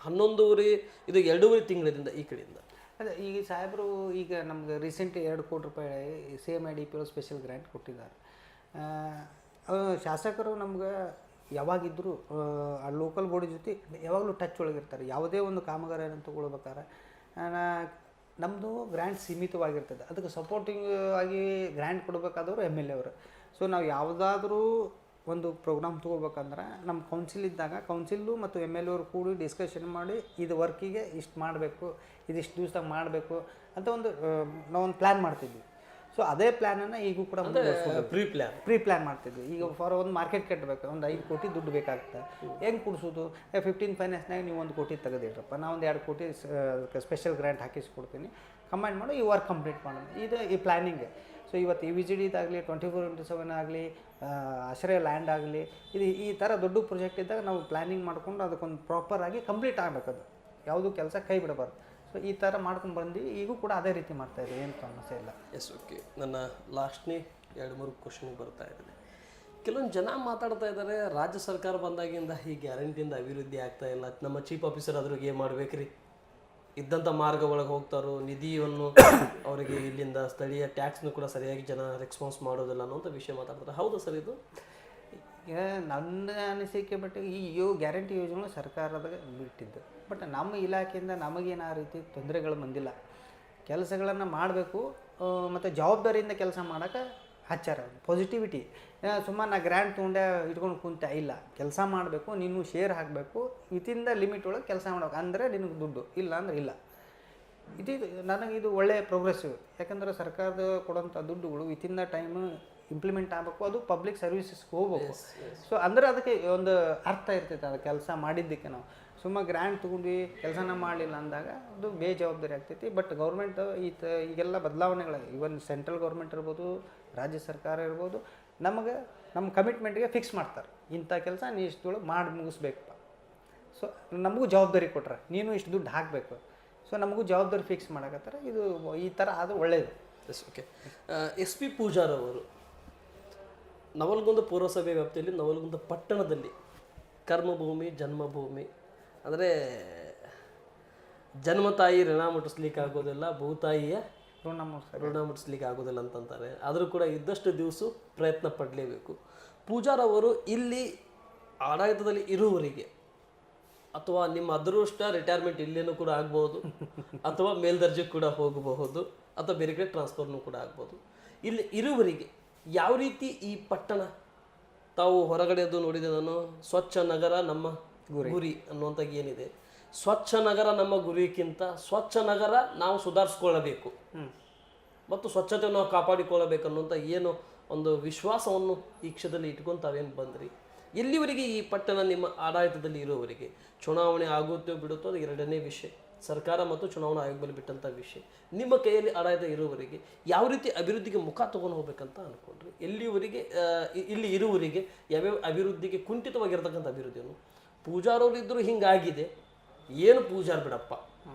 2.5 ತಿಂಗಳಿಂದ ಈ ಕಡೆಯಿಂದ? ಅದೇ ಈಗ ಸಾಹೇಬರು ಈಗ ನಮ್ಗೆ ರೀಸೆಂಟ್ 2 ಕೋಟಿ ರೂಪಾಯಿ CMIDP ಸ್ಪೆಷಲ್ ಗ್ರ್ಯಾಂಟ್ ಕೊಟ್ಟಿದ್ದಾರೆ. ಶಾಸಕರು ನಮ್ಗೆ ಯಾವಾಗಿದ್ದರೂ ಆ ಲೋಕಲ್ ಬಾಡಿ ಜೊತೆ ಯಾವಾಗಲೂ ಟಚ್ ಒಳಗಿರ್ತಾರೆ. ಯಾವುದೇ ಒಂದು ಕಾಮಗಾರಿಯನ್ನು ತಗೊಳ್ಬೇಕಾದ್ರೆ ನಮ್ಮದು ಗ್ರ್ಯಾಂಟ್ ಸೀಮಿತವಾಗಿರ್ತದೆ, ಅದಕ್ಕೆ ಸಪೋರ್ಟಿಂಗ್ ಆಗಿ ಗ್ರ್ಯಾಂಟ್ ಕೊಡಬೇಕಾದವರು MLA ಅವರು. ಸೊ ನಾವು ಯಾವುದಾದ್ರೂ ಒಂದು ಪ್ರೋಗ್ರಾಮ್ ತೊಗೋಬೇಕಂದ್ರೆ ನಮ್ಮ ಕೌನ್ಸಿಲ್ ಇದ್ದಾಗ ಕೌನ್ಸಿಲ್ಲು ಮತ್ತು MLA ಅವರು ಕೂಡಿ ಡಿಸ್ಕಷನ್ ಮಾಡಿ ಇದು ವರ್ಕಿಗೆ ಇಷ್ಟು ಮಾಡಬೇಕು, ಇದಿಷ್ಟು ದಿವಸದಾಗ ಮಾಡಬೇಕು ಅಂತ ನಾವೊಂದು ಪ್ಲ್ಯಾನ್ ಮಾಡ್ತಿದ್ವಿ. ಸೊ ಅದೇ ಪ್ಲ್ಯಾನನ್ನು ಈಗೂ ಕೂಡ ಪ್ರೀ ಪ್ಲ್ಯಾನ್ ಮಾಡ್ತಿದ್ವಿ. ಈಗ ಫಾರ್ ಒಂದು ಮಾರ್ಕೆಟ್ ಕಟ್ಟಬೇಕು, ಒಂದು 5 ಕೋಟಿ ದುಡ್ಡು ಬೇಕಾಗ್ತದೆ, ಹೆಂಗೆ ಕೊಡಿಸೋದು? 15 ಫೈನಾನ್ಸ್ನಾಗ ನೀವು 1 ಕೋಟಿ ತೆಗೆದಿಡ್ರಪ್ಪ, ನಾ ಒಂದು 2 ಕೋಟಿ ಸ್ಪೆಷಲ್ ಗ್ರ್ಯಾಂಟ್ ಹಾಕಿಸ್ಕೊಡ್ತೀನಿ, ಕಂಬೈನ್ ಮಾಡಿ ಈ ವರ್ಕ್ ಕಂಪ್ಲೀಟ್ ಮಾಡೋಣ, ಇದು ಈ ಪ್ಲ್ಯಾನಿಂಗ್. ಸೊ ಇವತ್ತು EVGD ಇದಾಗಲಿ, 24x7 ಆಗಲಿ, ಆಶ್ರಯ ಲ್ಯಾಂಡ್ ಆಗಲಿ, ಇದು ಈ ಥರ ದೊಡ್ಡ ಪ್ರಾಜೆಕ್ಟ್ ಇದ್ದಾಗ ನಾವು ಪ್ಲ್ಯಾನಿಂಗ್ ಮಾಡ್ಕೊಂಡು ಅದಕ್ಕೊಂದು ಪ್ರಾಪರಾಗಿ ಕಂಪ್ಲೀಟ್ ಆಗಬೇಕದು, ಯಾವುದೂ ಕೆಲಸ ಕೈ ಬಿಡಬಾರ್ದು. ಸೊ ಈ ಥರ ಮಾಡ್ಕೊಂಡು ಬಂದು ಈಗೂ ಕೂಡ ಅದೇ ರೀತಿ ಮಾಡ್ತಾಯಿದ್ದೀವಿ, ಏನು ಸಮಸ್ಯೆ ಇಲ್ಲ. Yes, okay. ನನ್ನ ಲಾಸ್ಟ್ನೇ 2-3 ಕ್ವಶನ್ಗೆ ಬರ್ತಾ ಇದ್ದೀನಿ. ಕೆಲವೊಂದು ಜನ ಮಾತಾಡ್ತಾ ಇದ್ದಾರೆ, ರಾಜ್ಯ ಸರ್ಕಾರ ಬಂದಾಗಿಂದ ಈ ಗ್ಯಾರಂಟಿಯಿಂದ ಅಭಿವೃದ್ಧಿ ಆಗ್ತಾ ಇಲ್ಲ, ನಮ್ಮ ಚೀಫ್ ಆಫೀಸರ್ ಅದ್ರಿಗೆ ಏನು ಮಾಡ್ಬೇಕ್ರಿ, ಇದ್ದಂಥ ಮಾರ್ಗ ಒಳಗೆ ಹೋಗ್ತಾರೋ, ನಿಧಿಯನ್ನು ಅವರಿಗೆ ಇಲ್ಲಿಂದ ಸ್ಥಳೀಯ ಟ್ಯಾಕ್ಸ್ನು ಕೂಡ ಸರಿಯಾಗಿ ಜನ ರೆಸ್ಪಾನ್ಸ್ ಮಾಡೋದಿಲ್ಲ ಅನ್ನೋಂಥ ವಿಷಯ ಮಾತಾಡ್ತಾರೆ. ಹೌದಾ ಸರ್ ಇದು? ಈಗ ನನ್ನ ಅನಿಸಿಕೆ ಮಟ್ಟಿಗೆ ಈ ಗ್ಯಾರಂಟಿ ಯೋಜನೆ ಸರ್ಕಾರದ ಬಿಟ್ಟಿದ್ದು, ಬಟ್ ನಮ್ಮ ಇಲಾಖೆಯಿಂದ ನಮಗೇನು ಆ ರೀತಿ ತೊಂದರೆಗಳು ಬಂದಿಲ್ಲ. ಕೆಲಸಗಳನ್ನು ಮಾಡಬೇಕು ಮತ್ತು ಜವಾಬ್ದಾರಿಯಿಂದ ಕೆಲಸ ಮಾಡೋಕ್ಕೆ ಹಚ್ಚಾರ, ಪಾಸಿಟಿವಿಟಿ. ಸುಮ್ಮನೆ ನಾ ಗ್ರ್ಯಾಂಟ್ ತೊಗೊಂಡೆ ಇಟ್ಕೊಂಡು ಕುಂತ ಇಲ್ಲ, ಕೆಲಸ ಮಾಡಬೇಕು, ನೀನು ಶೇರ್ ಹಾಕಬೇಕು, ವಿತಿನ್ ದ ಲಿಮಿಟ್ ಒಳಗೆ ಕೆಲಸ ಮಾಡಬೇಕು, ಅಂದರೆ ನಿನಗೆ ದುಡ್ಡು, ಇಲ್ಲ ಅಂದರೆ ಇಲ್ಲ. ನನಗಿದು ಒಳ್ಳೆಯ ಪ್ರೋಗ್ರೆಸ್ಸಿವ್. ಯಾಕಂದರೆ ಸರ್ಕಾರದ ಕೊಡೋಂಥ ದುಡ್ಡುಗಳು ವಿತಿನ್ ದ ಟೈಮ್ ಇಂಪ್ಲಿಮೆಂಟ್ ಆಗಬೇಕು, ಅದು ಪಬ್ಲಿಕ್ ಸರ್ವಿಸಸ್ಗೆ ಹೋಗ್ಬೇಕು. ಸೊ ಅಂದರೆ ಅದಕ್ಕೆ ಒಂದು ಅರ್ಥ ಇರ್ತೈತೆ, ಅದು ಕೆಲಸ ಮಾಡಿದ್ದಕ್ಕೆ. ನಾವು ಸುಮ್ಮನೆ ಗ್ರ್ಯಾಂಟ್ ತೊಗೊಂಡು ಕೆಲಸನ ಮಾಡಲಿಲ್ಲ ಅಂದಾಗ ಅದು ಬೇಜವಾಬ್ದಾರಿ ಆಗ್ತೈತಿ. ಬಟ್ ಗೌರ್ಮೆಂಟ್ ಈಗೆಲ್ಲ ಬದಲಾವಣೆಗಳು, ಇವನ್ ಸೆಂಟ್ರಲ್ ಗೌರ್ಮೆಂಟ್ ಇರ್ಬೋದು, ರಾಜ್ಯ ಸರ್ಕಾರ ಇರ್ಬೋದು, ನಮ್ಮ ಕಮಿಟ್ಮೆಂಟ್ಗೆ ಫಿಕ್ಸ್ ಮಾಡ್ತಾರೆ, ಇಂಥ ಕೆಲಸ ನೀ ಇಷ್ಟೊಳಗೆ ಮಾಡಿ ಮುಗಿಸ್ಬೇಕಪ್ಪ. ಸೊ ನಮಗೂ ಜವಾಬ್ದಾರಿ ಕೊಟ್ರೆ ನೀನು ಇಷ್ಟು ದುಡ್ಡು ಹಾಕಬೇಕು. ಸೊ ನಮಗೂ ಜವಾಬ್ದಾರಿ ಫಿಕ್ಸ್ ಮಾಡಕತ್ತಾರೆ. ಇದು ಈ ಥರ ಆದರೂ ಒಳ್ಳೆಯದು. S, okay. SP ಪೂಜಾರ್ ಅವರು ನವಲಗುಂದ ಪೌರಸಭೆ ವ್ಯಾಪ್ತಿಯಲ್ಲಿ ನವಲಗುಂದ ಪಟ್ಟಣದಲ್ಲಿ ಕರ್ಮಭೂಮಿ, ಜನ್ಮಭೂಮಿ, ಅಂದರೆ ಜನ್ಮ ತಾಯಿ ಋಣ ಮುಟ್ಟಿಸ್ಲಿಕ್ಕೆ ಆಗೋದಿಲ್ಲ, ಭೂತಾಯಿಯ ಋಣ ಮುಟ್ಟಿಸ್ಲಿಕ್ಕೆ ಆಗೋದಿಲ್ಲ ಅಂತಂತಾರೆ. ಆದರೂ ಕೂಡ ಇದ್ದಷ್ಟು ದಿವಸ ಪ್ರಯತ್ನ ಪಡಲೇಬೇಕು. ಪೂಜಾರ್ ಅವರು ಇಲ್ಲಿ ಆಡಳಿತದಲ್ಲಿ ಇರುವವರಿಗೆ, ಅಥವಾ ನಿಮ್ಮ ಅದೃಷ್ಟ ರಿಟೈರ್ಮೆಂಟ್ ಇಲ್ಲೇನೂ ಕೂಡ ಆಗ್ಬೋದು, ಅಥವಾ ಮೇಲ್ದರ್ಜೆಗೆ ಕೂಡ ಹೋಗಬಹುದು, ಅಥವಾ ಬೇರೆ ಕಡೆ ಟ್ರಾನ್ಸ್ಫರ್ನೂ ಕೂಡ ಆಗ್ಬೋದು. ಇಲ್ಲಿ ಇರುವವರಿಗೆ ಯಾವ ರೀತಿ ಈ ಪಟ್ಟಣ ತಾವು ಹೊರಗಡೆದು ನೋಡಿದೆ ನಾನು, ಸ್ವಚ್ಛ ನಗರ ನಮ್ಮ ಗುರಿ ಅನ್ನುವಂಥ ಏನಿದೆ, ಸ್ವಚ್ಛ ನಗರ ನಮ್ಮ ಗುರಿಗಿಂತ ಸ್ವಚ್ಛ ನಗರ ನಾವು ಸುಧಾರಿಸ್ಕೊಳ್ಳಬೇಕು ಮತ್ತು ಸ್ವಚ್ಛತೆಯನ್ನು ನಾವು ಕಾಪಾಡಿಕೊಳ್ಳಬೇಕು ಅನ್ನುವಂಥ ಏನು ಒಂದು ವಿಶ್ವಾಸವನ್ನು ಈ ಕ್ಷೇತ್ರದಲ್ಲಿ ಇಟ್ಕೊಂಡು ತಾವೇನು ಬಂದ್ರಿ, ಎಲ್ಲಿವರೆಗೆ ಈ ಪಟ್ಟಣ ನಿಮ್ಮ ಆಡಳಿತದಲ್ಲಿ ಇರುವವರಿಗೆ ಚುನಾವಣೆ ಆಗುತ್ತೋ ಬಿಡುತ್ತೋ ಅದು ಎರಡನೇ ವಿಷಯ, ಸರ್ಕಾರ ಮತ್ತು ಚುನಾವಣಾ ಆಯೋಗ ಮೇಲೆ ಬಿಟ್ಟಂಥ ವಿಷಯ. ನಿಮ್ಮ ಕೈಯಲ್ಲಿ ಆಡಳಿತ ಇರುವವರಿಗೆ ಯಾವ ರೀತಿ ಅಭಿವೃದ್ಧಿಗೆ ಮುಖ ತೊಗೊಂಡು ಹೋಗ್ಬೇಕಂತ ಅಂದ್ಕೊಂಡ್ರಿ, ಎಲ್ಲಿವರೆಗೆ ಇಲ್ಲಿ ಇರುವವರಿಗೆ ಯಾವ್ಯಾವ ಅಭಿವೃದ್ಧಿಗೆ ಕುಂಠಿತವಾಗಿರ್ತಕ್ಕಂಥ ಅಭಿವೃದ್ಧಿಯನ್ನು ಪೂಜಾರವ್ರು ಇದ್ದರೂ ಹಿಂಗಾಗಿದೆ, ಏನು ಪೂಜಾರ್ ಬಿಡಪ್ಪ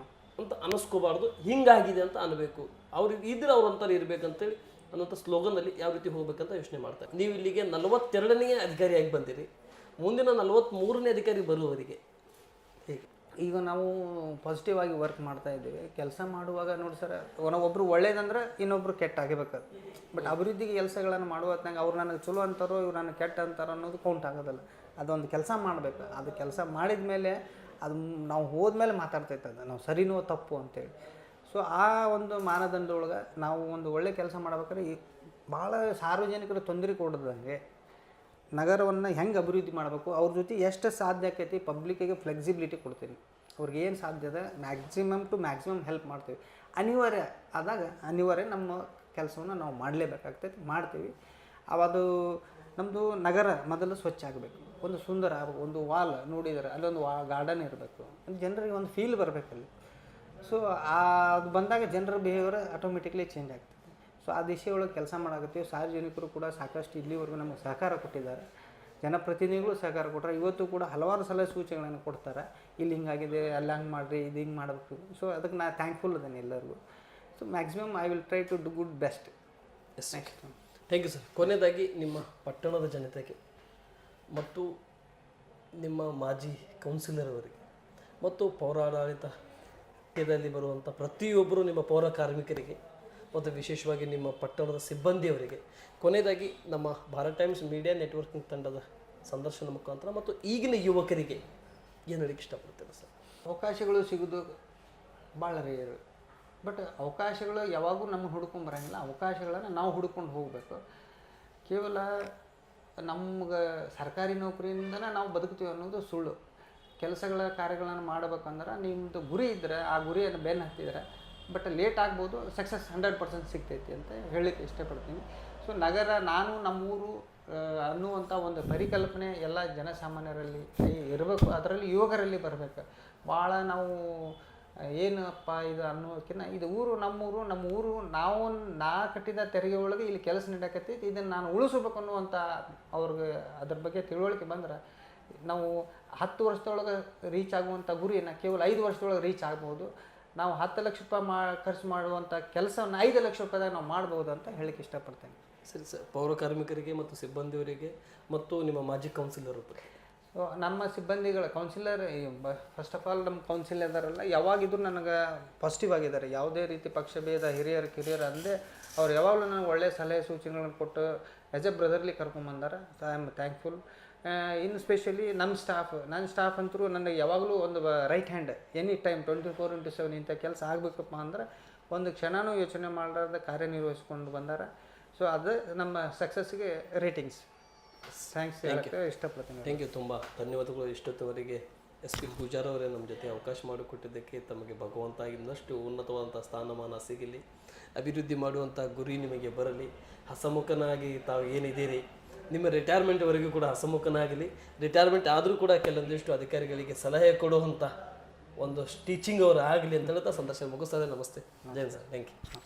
ಅಂತ ಅನ್ನಿಸ್ಕೋಬಾರ್ದು, ಹಿಂಗಾಗಿದೆ ಅಂತ ಅನ್ನಬೇಕು, ಅವ್ರಿಗೆ ಇದ್ರೆ ಅವ್ರಂತಾರೆ ಇರಬೇಕಂತೇಳಿ ಅನ್ನೋಂಥ ಸ್ಲೋಗನ್ನಲ್ಲಿ ಯಾವ ರೀತಿ ಹೋಗ್ಬೇಕಂತ ಯೋಚನೆ ಮಾಡ್ತಾರೆ. ನೀವು ಇಲ್ಲಿಗೆ 42ನೇ ಅಧಿಕಾರಿಯಾಗಿ ಬಂದಿರಿ, ಮುಂದಿನ 43ನೇ ಅಧಿಕಾರಿ ಬರುವವರಿಗೆ ಹೇಗೆ? ಈಗ ನಾವು ಪಾಸಿಟಿವ್ ಆಗಿ ವರ್ಕ್ ಮಾಡ್ತಾ ಇದ್ದೀವಿ. ಕೆಲಸ ಮಾಡುವಾಗ ನೋಡಿ ಸರ್, ಒಬ್ಬರು ಒಳ್ಳೇದಂದ್ರೆ ಇನ್ನೊಬ್ರು ಕೆಟ್ಟ ಆಗಿಬೇಕು. ಬಟ್ ಅಭಿವೃದ್ಧಿಗೆ ಕೆಲಸಗಳನ್ನು ಮಾಡುವ ಹೊತ್ನಾಗ ಅವ್ರು ನನಗೆ ಚಲೋ ಅಂತಾರೋ ಇವ್ರು ನನಗೆ ಕೆಟ್ಟ ಅಂತಾರೋ ಅನ್ನೋದು ಕೌಂಟ್ ಆಗೋದಿಲ್ಲ. ಅದೊಂದು ಕೆಲಸ ಮಾಡಬೇಕು. ಅದು ಕೆಲಸ ಮಾಡಿದ ಮೇಲೆ ಅದು ನಾವು ಹೋದ್ಮೇಲೆ ಮಾತಾಡ್ತೈತದ ನಾವು ಸರಿನೋ ತಪ್ಪು ಅಂತೇಳಿ. ಸೊ ಆ ಒಂದು ಮಾನದಂಡದೊಳಗೆ ನಾವು ಒಂದು ಒಳ್ಳೆ ಕೆಲಸ ಮಾಡ್ಬೇಕಾದ್ರೆ ಈ ಭಾಳ ಸಾರ್ವಜನಿಕರು ತೊಂದರೆ ಕೊಡೋದಂಗೆ ನಗರವನ್ನು ಹೆಂಗೆ ಅಭಿವೃದ್ಧಿ ಮಾಡಬೇಕು, ಅವ್ರ ಜೊತೆ ಎಷ್ಟು ಸಾಧ್ಯ ಆಕೈತಿ ಪಬ್ಲಿಕ್ಕಿಗೆ ಫ್ಲೆಕ್ಸಿಬಿಲಿಟಿ ಕೊಡ್ತೀನಿ, ಅವ್ರಿಗೆ ಏನು ಸಾಧ್ಯ ಇದೆ ಮ್ಯಾಕ್ಸಿಮಮ್ ಟು ಮ್ಯಾಕ್ಸಿಮಮ್ ಹೆಲ್ಪ್ ಮಾಡ್ತೀವಿ. ಅನಿವಾರ್ಯ ಆದಾಗ ಅನಿವಾರ್ಯ ನಮ್ಮ ಕೆಲಸವನ್ನು ನಾವು ಮಾಡಲೇಬೇಕಾಗ್ತೈತಿ, ಮಾಡ್ತೀವಿ. ಅದು ನಮ್ಮದು ನಗರ ಮೊದಲು ಸ್ವಚ್ಛ ಆಗಬೇಕು, ಒಂದು ಸುಂದರ ಆಗಬೇಕು, ಒಂದು ವಾಲ್ ನೋಡಿದರೆ ಅಲ್ಲೊಂದು ಗಾರ್ಡನ್ ಇರಬೇಕು, ಜನರಿಗೆ ಒಂದು ಫೀಲ್ ಬರಬೇಕಲ್ಲಿ. ಸೊ ಅದು ಬಂದಾಗ ಜನರ ಬಿಹೇವಿಯರ್ ಆಟೋಮೆಟಿಕ್ಲಿ ಚೇಂಜ್ ಆಗ್ತದೆ. ಸೊ ಆ ದಿಶೆಯೊಳಗೆ ಕೆಲಸ ಮಾಡಾಕತ್ತೀವಿ. ಸಾರ್ವಜನಿಕರು ಕೂಡ ಸಾಕಷ್ಟು ಇಲ್ಲಿವರೆಗೂ ನಮಗೆ ಸಹಕಾರ ಕೊಟ್ಟಿದ್ದಾರೆ, ಜನಪ್ರತಿನಿಧಿಗಳು ಸಹಕಾರ ಕೊಟ್ಟರೆ, ಇವತ್ತು ಕೂಡ ಹಲವಾರು ಸಲಹೆ ಸೂಚನೆಗಳನ್ನು ಕೊಡ್ತಾರೆ, ಇಲ್ಲಿ ಹಿಂಗಾಗಿದೆ, ಅಲ್ಲಿ ಹಂಗೆ ಮಾಡಿರಿ, ಇದು ಹಿಂಗೆ ಮಾಡಬೇಕು. ಸೊ ಅದಕ್ಕೆ ನಾನು ಥ್ಯಾಂಕ್ಫುಲ್ ಅದೇನೆ ಎಲ್ಲರಿಗೂ. So maximum I will try to do good best. Next thank you sir. ಕೊನೆಯದಾಗಿ ನಿಮ್ಮ ಪಟ್ಟಣದ ಜನತೆಗೆ ಮತ್ತು ನಿಮ್ಮ ಮಾಜಿ ಕೌನ್ಸಿಲರ್ ಅವರಿಗೆ ಮತ್ತು ಪೌರಾಡಳಿತದಲ್ಲಿ ಬರುವಂಥ ಪ್ರತಿಯೊಬ್ಬರು ನಿಮ್ಮ ಪೌರ ಕಾರ್ಮಿಕರಿಗೆ ಮತ್ತು ವಿಶೇಷವಾಗಿ ನಿಮ್ಮ ಪಟ್ಟಣದ ಸಿಬ್ಬಂದಿಯವರಿಗೆ ಕೊನೆಯದಾಗಿ ನಮ್ಮ ಭಾರತ್ ಟೈಮ್ಸ್ ಮೀಡಿಯಾ ನೆಟ್ವರ್ಕಿಂಗ್ ತಂಡದ ಸಂದರ್ಶನ ಮುಖಾಂತರ ಮತ್ತು ಈಗಿನ ಯುವಕರಿಗೆ ಏನು ಹೇಳಕ್ಕೆ ಇಷ್ಟಪಡ್ತೀರಾ ಸರ್? ಅವಕಾಶಗಳು ಸಿಗೋದು ಭಾಳ ರೇರು. ಬಟ್ ಅವಕಾಶಗಳು ಯಾವಾಗೂ ನಮಗೆ ಹುಡ್ಕೊಂಡು ಬರೋಂಗಿಲ್ಲ, ಅವಕಾಶಗಳನ್ನು ನಾವು ಹುಡ್ಕೊಂಡು ಹೋಗಬೇಕು. ಕೇವಲ ನಮ್ಗೆ ಸರ್ಕಾರಿ ನೌಕರಿಯಿಂದನೇ ನಾವು ಬದುಕ್ತೀವಿ ಅನ್ನೋದು ಸುಳ್ಳು. ಕೆಲಸಗಳ ಕಾರ್ಯಗಳನ್ನು ಮಾಡಬೇಕಂದ್ರೆ ನಿಮ್ಮದು ಗುರಿ ಇದ್ದರೆ ಆ ಗುರಿಯನ್ನು ಬೆನ್ನು ಹತ್ತಿದ್ರೆ ಬಟ್ ಲೇಟ್ ಆಗ್ಬೋದು, ಸಕ್ಸಸ್ 100% ಸಿಗ್ತೈತಿ ಅಂತ ಹೇಳಲಿಕ್ಕೆ ಇಷ್ಟಪಡ್ತೀನಿ. ಸೊ ನಗರ ನಾನು ನಮ್ಮೂರು ಅನ್ನುವಂಥ ಒಂದು ಪರಿಕಲ್ಪನೆ ಎಲ್ಲ ಜನಸಾಮಾನ್ಯರಲ್ಲಿ ಇರಬೇಕು, ಅದರಲ್ಲಿ ಯುವಕರಲ್ಲಿ ಬರಬೇಕು. ಭಾಳ ನಾವು ಏನಪ್ಪ ಇದು ಅನ್ನೋದಕ್ಕಿಂತ ಇದು ನಮ್ಮ ಊರು ನಾ ಕಟ್ಟಿದ ತೆರಿಗೆ ಒಳಗೆ ಇಲ್ಲಿ ಕೆಲಸ ನಡೆಯಕತ್ತೈತಿ, ಇದನ್ನು ನಾನು ಉಳಿಸ್ಬೇಕು ಅನ್ನುವಂಥ ಅವ್ರಿಗೆ ಅದ್ರ ಬಗ್ಗೆ ತಿಳುವಳಿಕೆ ಬಂದ್ರೆ ನಾವು 10 ವರ್ಷದೊಳಗೆ ರೀಚ್ ಆಗುವಂಥ ಗುರಿಯನ್ನು ಕೇವಲ 5 ವರ್ಷದೊಳಗೆ ರೀಚ್ ಆಗ್ಬೋದು. ನಾವು 10 ಲಕ್ಷ ರೂಪಾಯಿ ಖರ್ಚು ಮಾಡುವಂಥ ಕೆಲಸವನ್ನು 5 ಲಕ್ಷ ರೂಪಾಯಿದಾಗ ನಾವು ಮಾಡ್ಬೋದು ಅಂತ ಹೇಳಕ್ಕೆ ಇಷ್ಟಪಡ್ತೇನೆ. ಸರಿ ಸರ್. ಪೌರ ಕಾರ್ಮಿಕರಿಗೆ ಮತ್ತು ಸಿಬ್ಬಂದಿಯವರಿಗೆ ಮತ್ತು ನಿಮ್ಮ ಮಾಜಿ ಕೌನ್ಸಿಲರ್ ಒಬ್ಬರು. ಸೊ ನಮ್ಮ ಸಿಬ್ಬಂದಿಗಳ ಕೌನ್ಸಿಲರ್ ಫಸ್ಟ್ ಆಫ್ ಆಲ್ ನಮ್ಮ ಕೌನ್ಸಿಲ್ ಇದಾರಲ್ಲ ಯಾವಾಗಿದ್ರು ನನಗೆ ಪಾಸಿಟಿವ್ ಆಗಿದ್ದಾರೆ. ಯಾವುದೇ ರೀತಿ ಪಕ್ಷಭೇದ ಕಿರಿಯರು ಅಂದೇ ಅವ್ರು ಯಾವಾಗಲೂ ನನಗೆ ಒಳ್ಳೆಯ ಸಲಹೆ ಸೂಚನೆಗಳನ್ನು ಕೊಟ್ಟು ಆ್ಯಸ್ ಎ ಬ್ರದರ್ಲಿ ಕರ್ಕೊಂಬಂದಾರೆ. So I am thankful. ಇನ್ನು ಸ್ಪೆಷಲಿ ನನ್ನ ಸ್ಟಾಫ್ ಅಂತೂ ನನಗೆ ಯಾವಾಗಲೂ ಒಂದು ರೈಟ್ ಹ್ಯಾಂಡ್, ಎನಿ ಟೈಮ್ 24/7 ಇಂಥ ಕೆಲಸ ಆಗಬೇಕಪ್ಪ ಅಂದ್ರೆ ಒಂದು ಕ್ಷಣನೂ ಯೋಚನೆ ಮಾಡಾರ್ದ ಕಾರ್ಯನಿರ್ವಹಿಸ್ಕೊಂಡು ಬಂದಾರೆ. ಸೊ ಅದು ನಮ್ಮ ಸಕ್ಸಸ್ಗೆ ರೇಟಿಂಗ್ಸ್. ಥ್ಯಾಂಕ್ಸ್ ಹೇಳಕ್ಕೆ ಇಷ್ಟಪಡ್ತೀನಿ. ಥ್ಯಾಂಕ್ ಯು, ತುಂಬ ಧನ್ಯವಾದಗಳು. ಇಷ್ಟೊತ್ತವರೆಗೆ SP ಪೂಜಾರ್ ಅವರೇ ನಮ್ಮ ಜೊತೆ ಅವಕಾಶ ಮಾಡಿಕೊಟ್ಟಿದ್ದಕ್ಕೆ ತಮಗೆ ಭಗವಂತ ಇನ್ನಷ್ಟು ಉನ್ನತವಾದಂಥ ಸ್ಥಾನಮಾನ ಸಿಗಲಿ, ಅಭಿವೃದ್ಧಿ ಮಾಡುವಂಥ ಗುರಿ ನಿಮಗೆ ಬರಲಿ, ಹಸಮುಖನಾಗಿ ತಾವು ಏನಿದ್ದೀರಿ ನಿಮ್ಮ ರಿಟೈರ್ಮೆಂಟ್ವರೆಗೂ ಕೂಡ ಹಸಮುಖನಾಗಲಿ. ರಿಟೈರ್ಮೆಂಟ್ ಆದರೂ ಕೂಡ ಕೆಲವೊಂದಿಷ್ಟು ಅಧಿಕಾರಿಗಳಿಗೆ ಸಲಹೆ ಕೊಡುವಂಥ ಒಂದು ಟೀಚಿಂಗ್ ಅವರು ಆಗಲಿ ಅಂತ ಹೇಳ್ತಾ ಸಂದರ್ಶನ ಮುಗಿಸ್ತದೆ. ನಮಸ್ತೆ, ಜೈ ಸರ್. Thank you.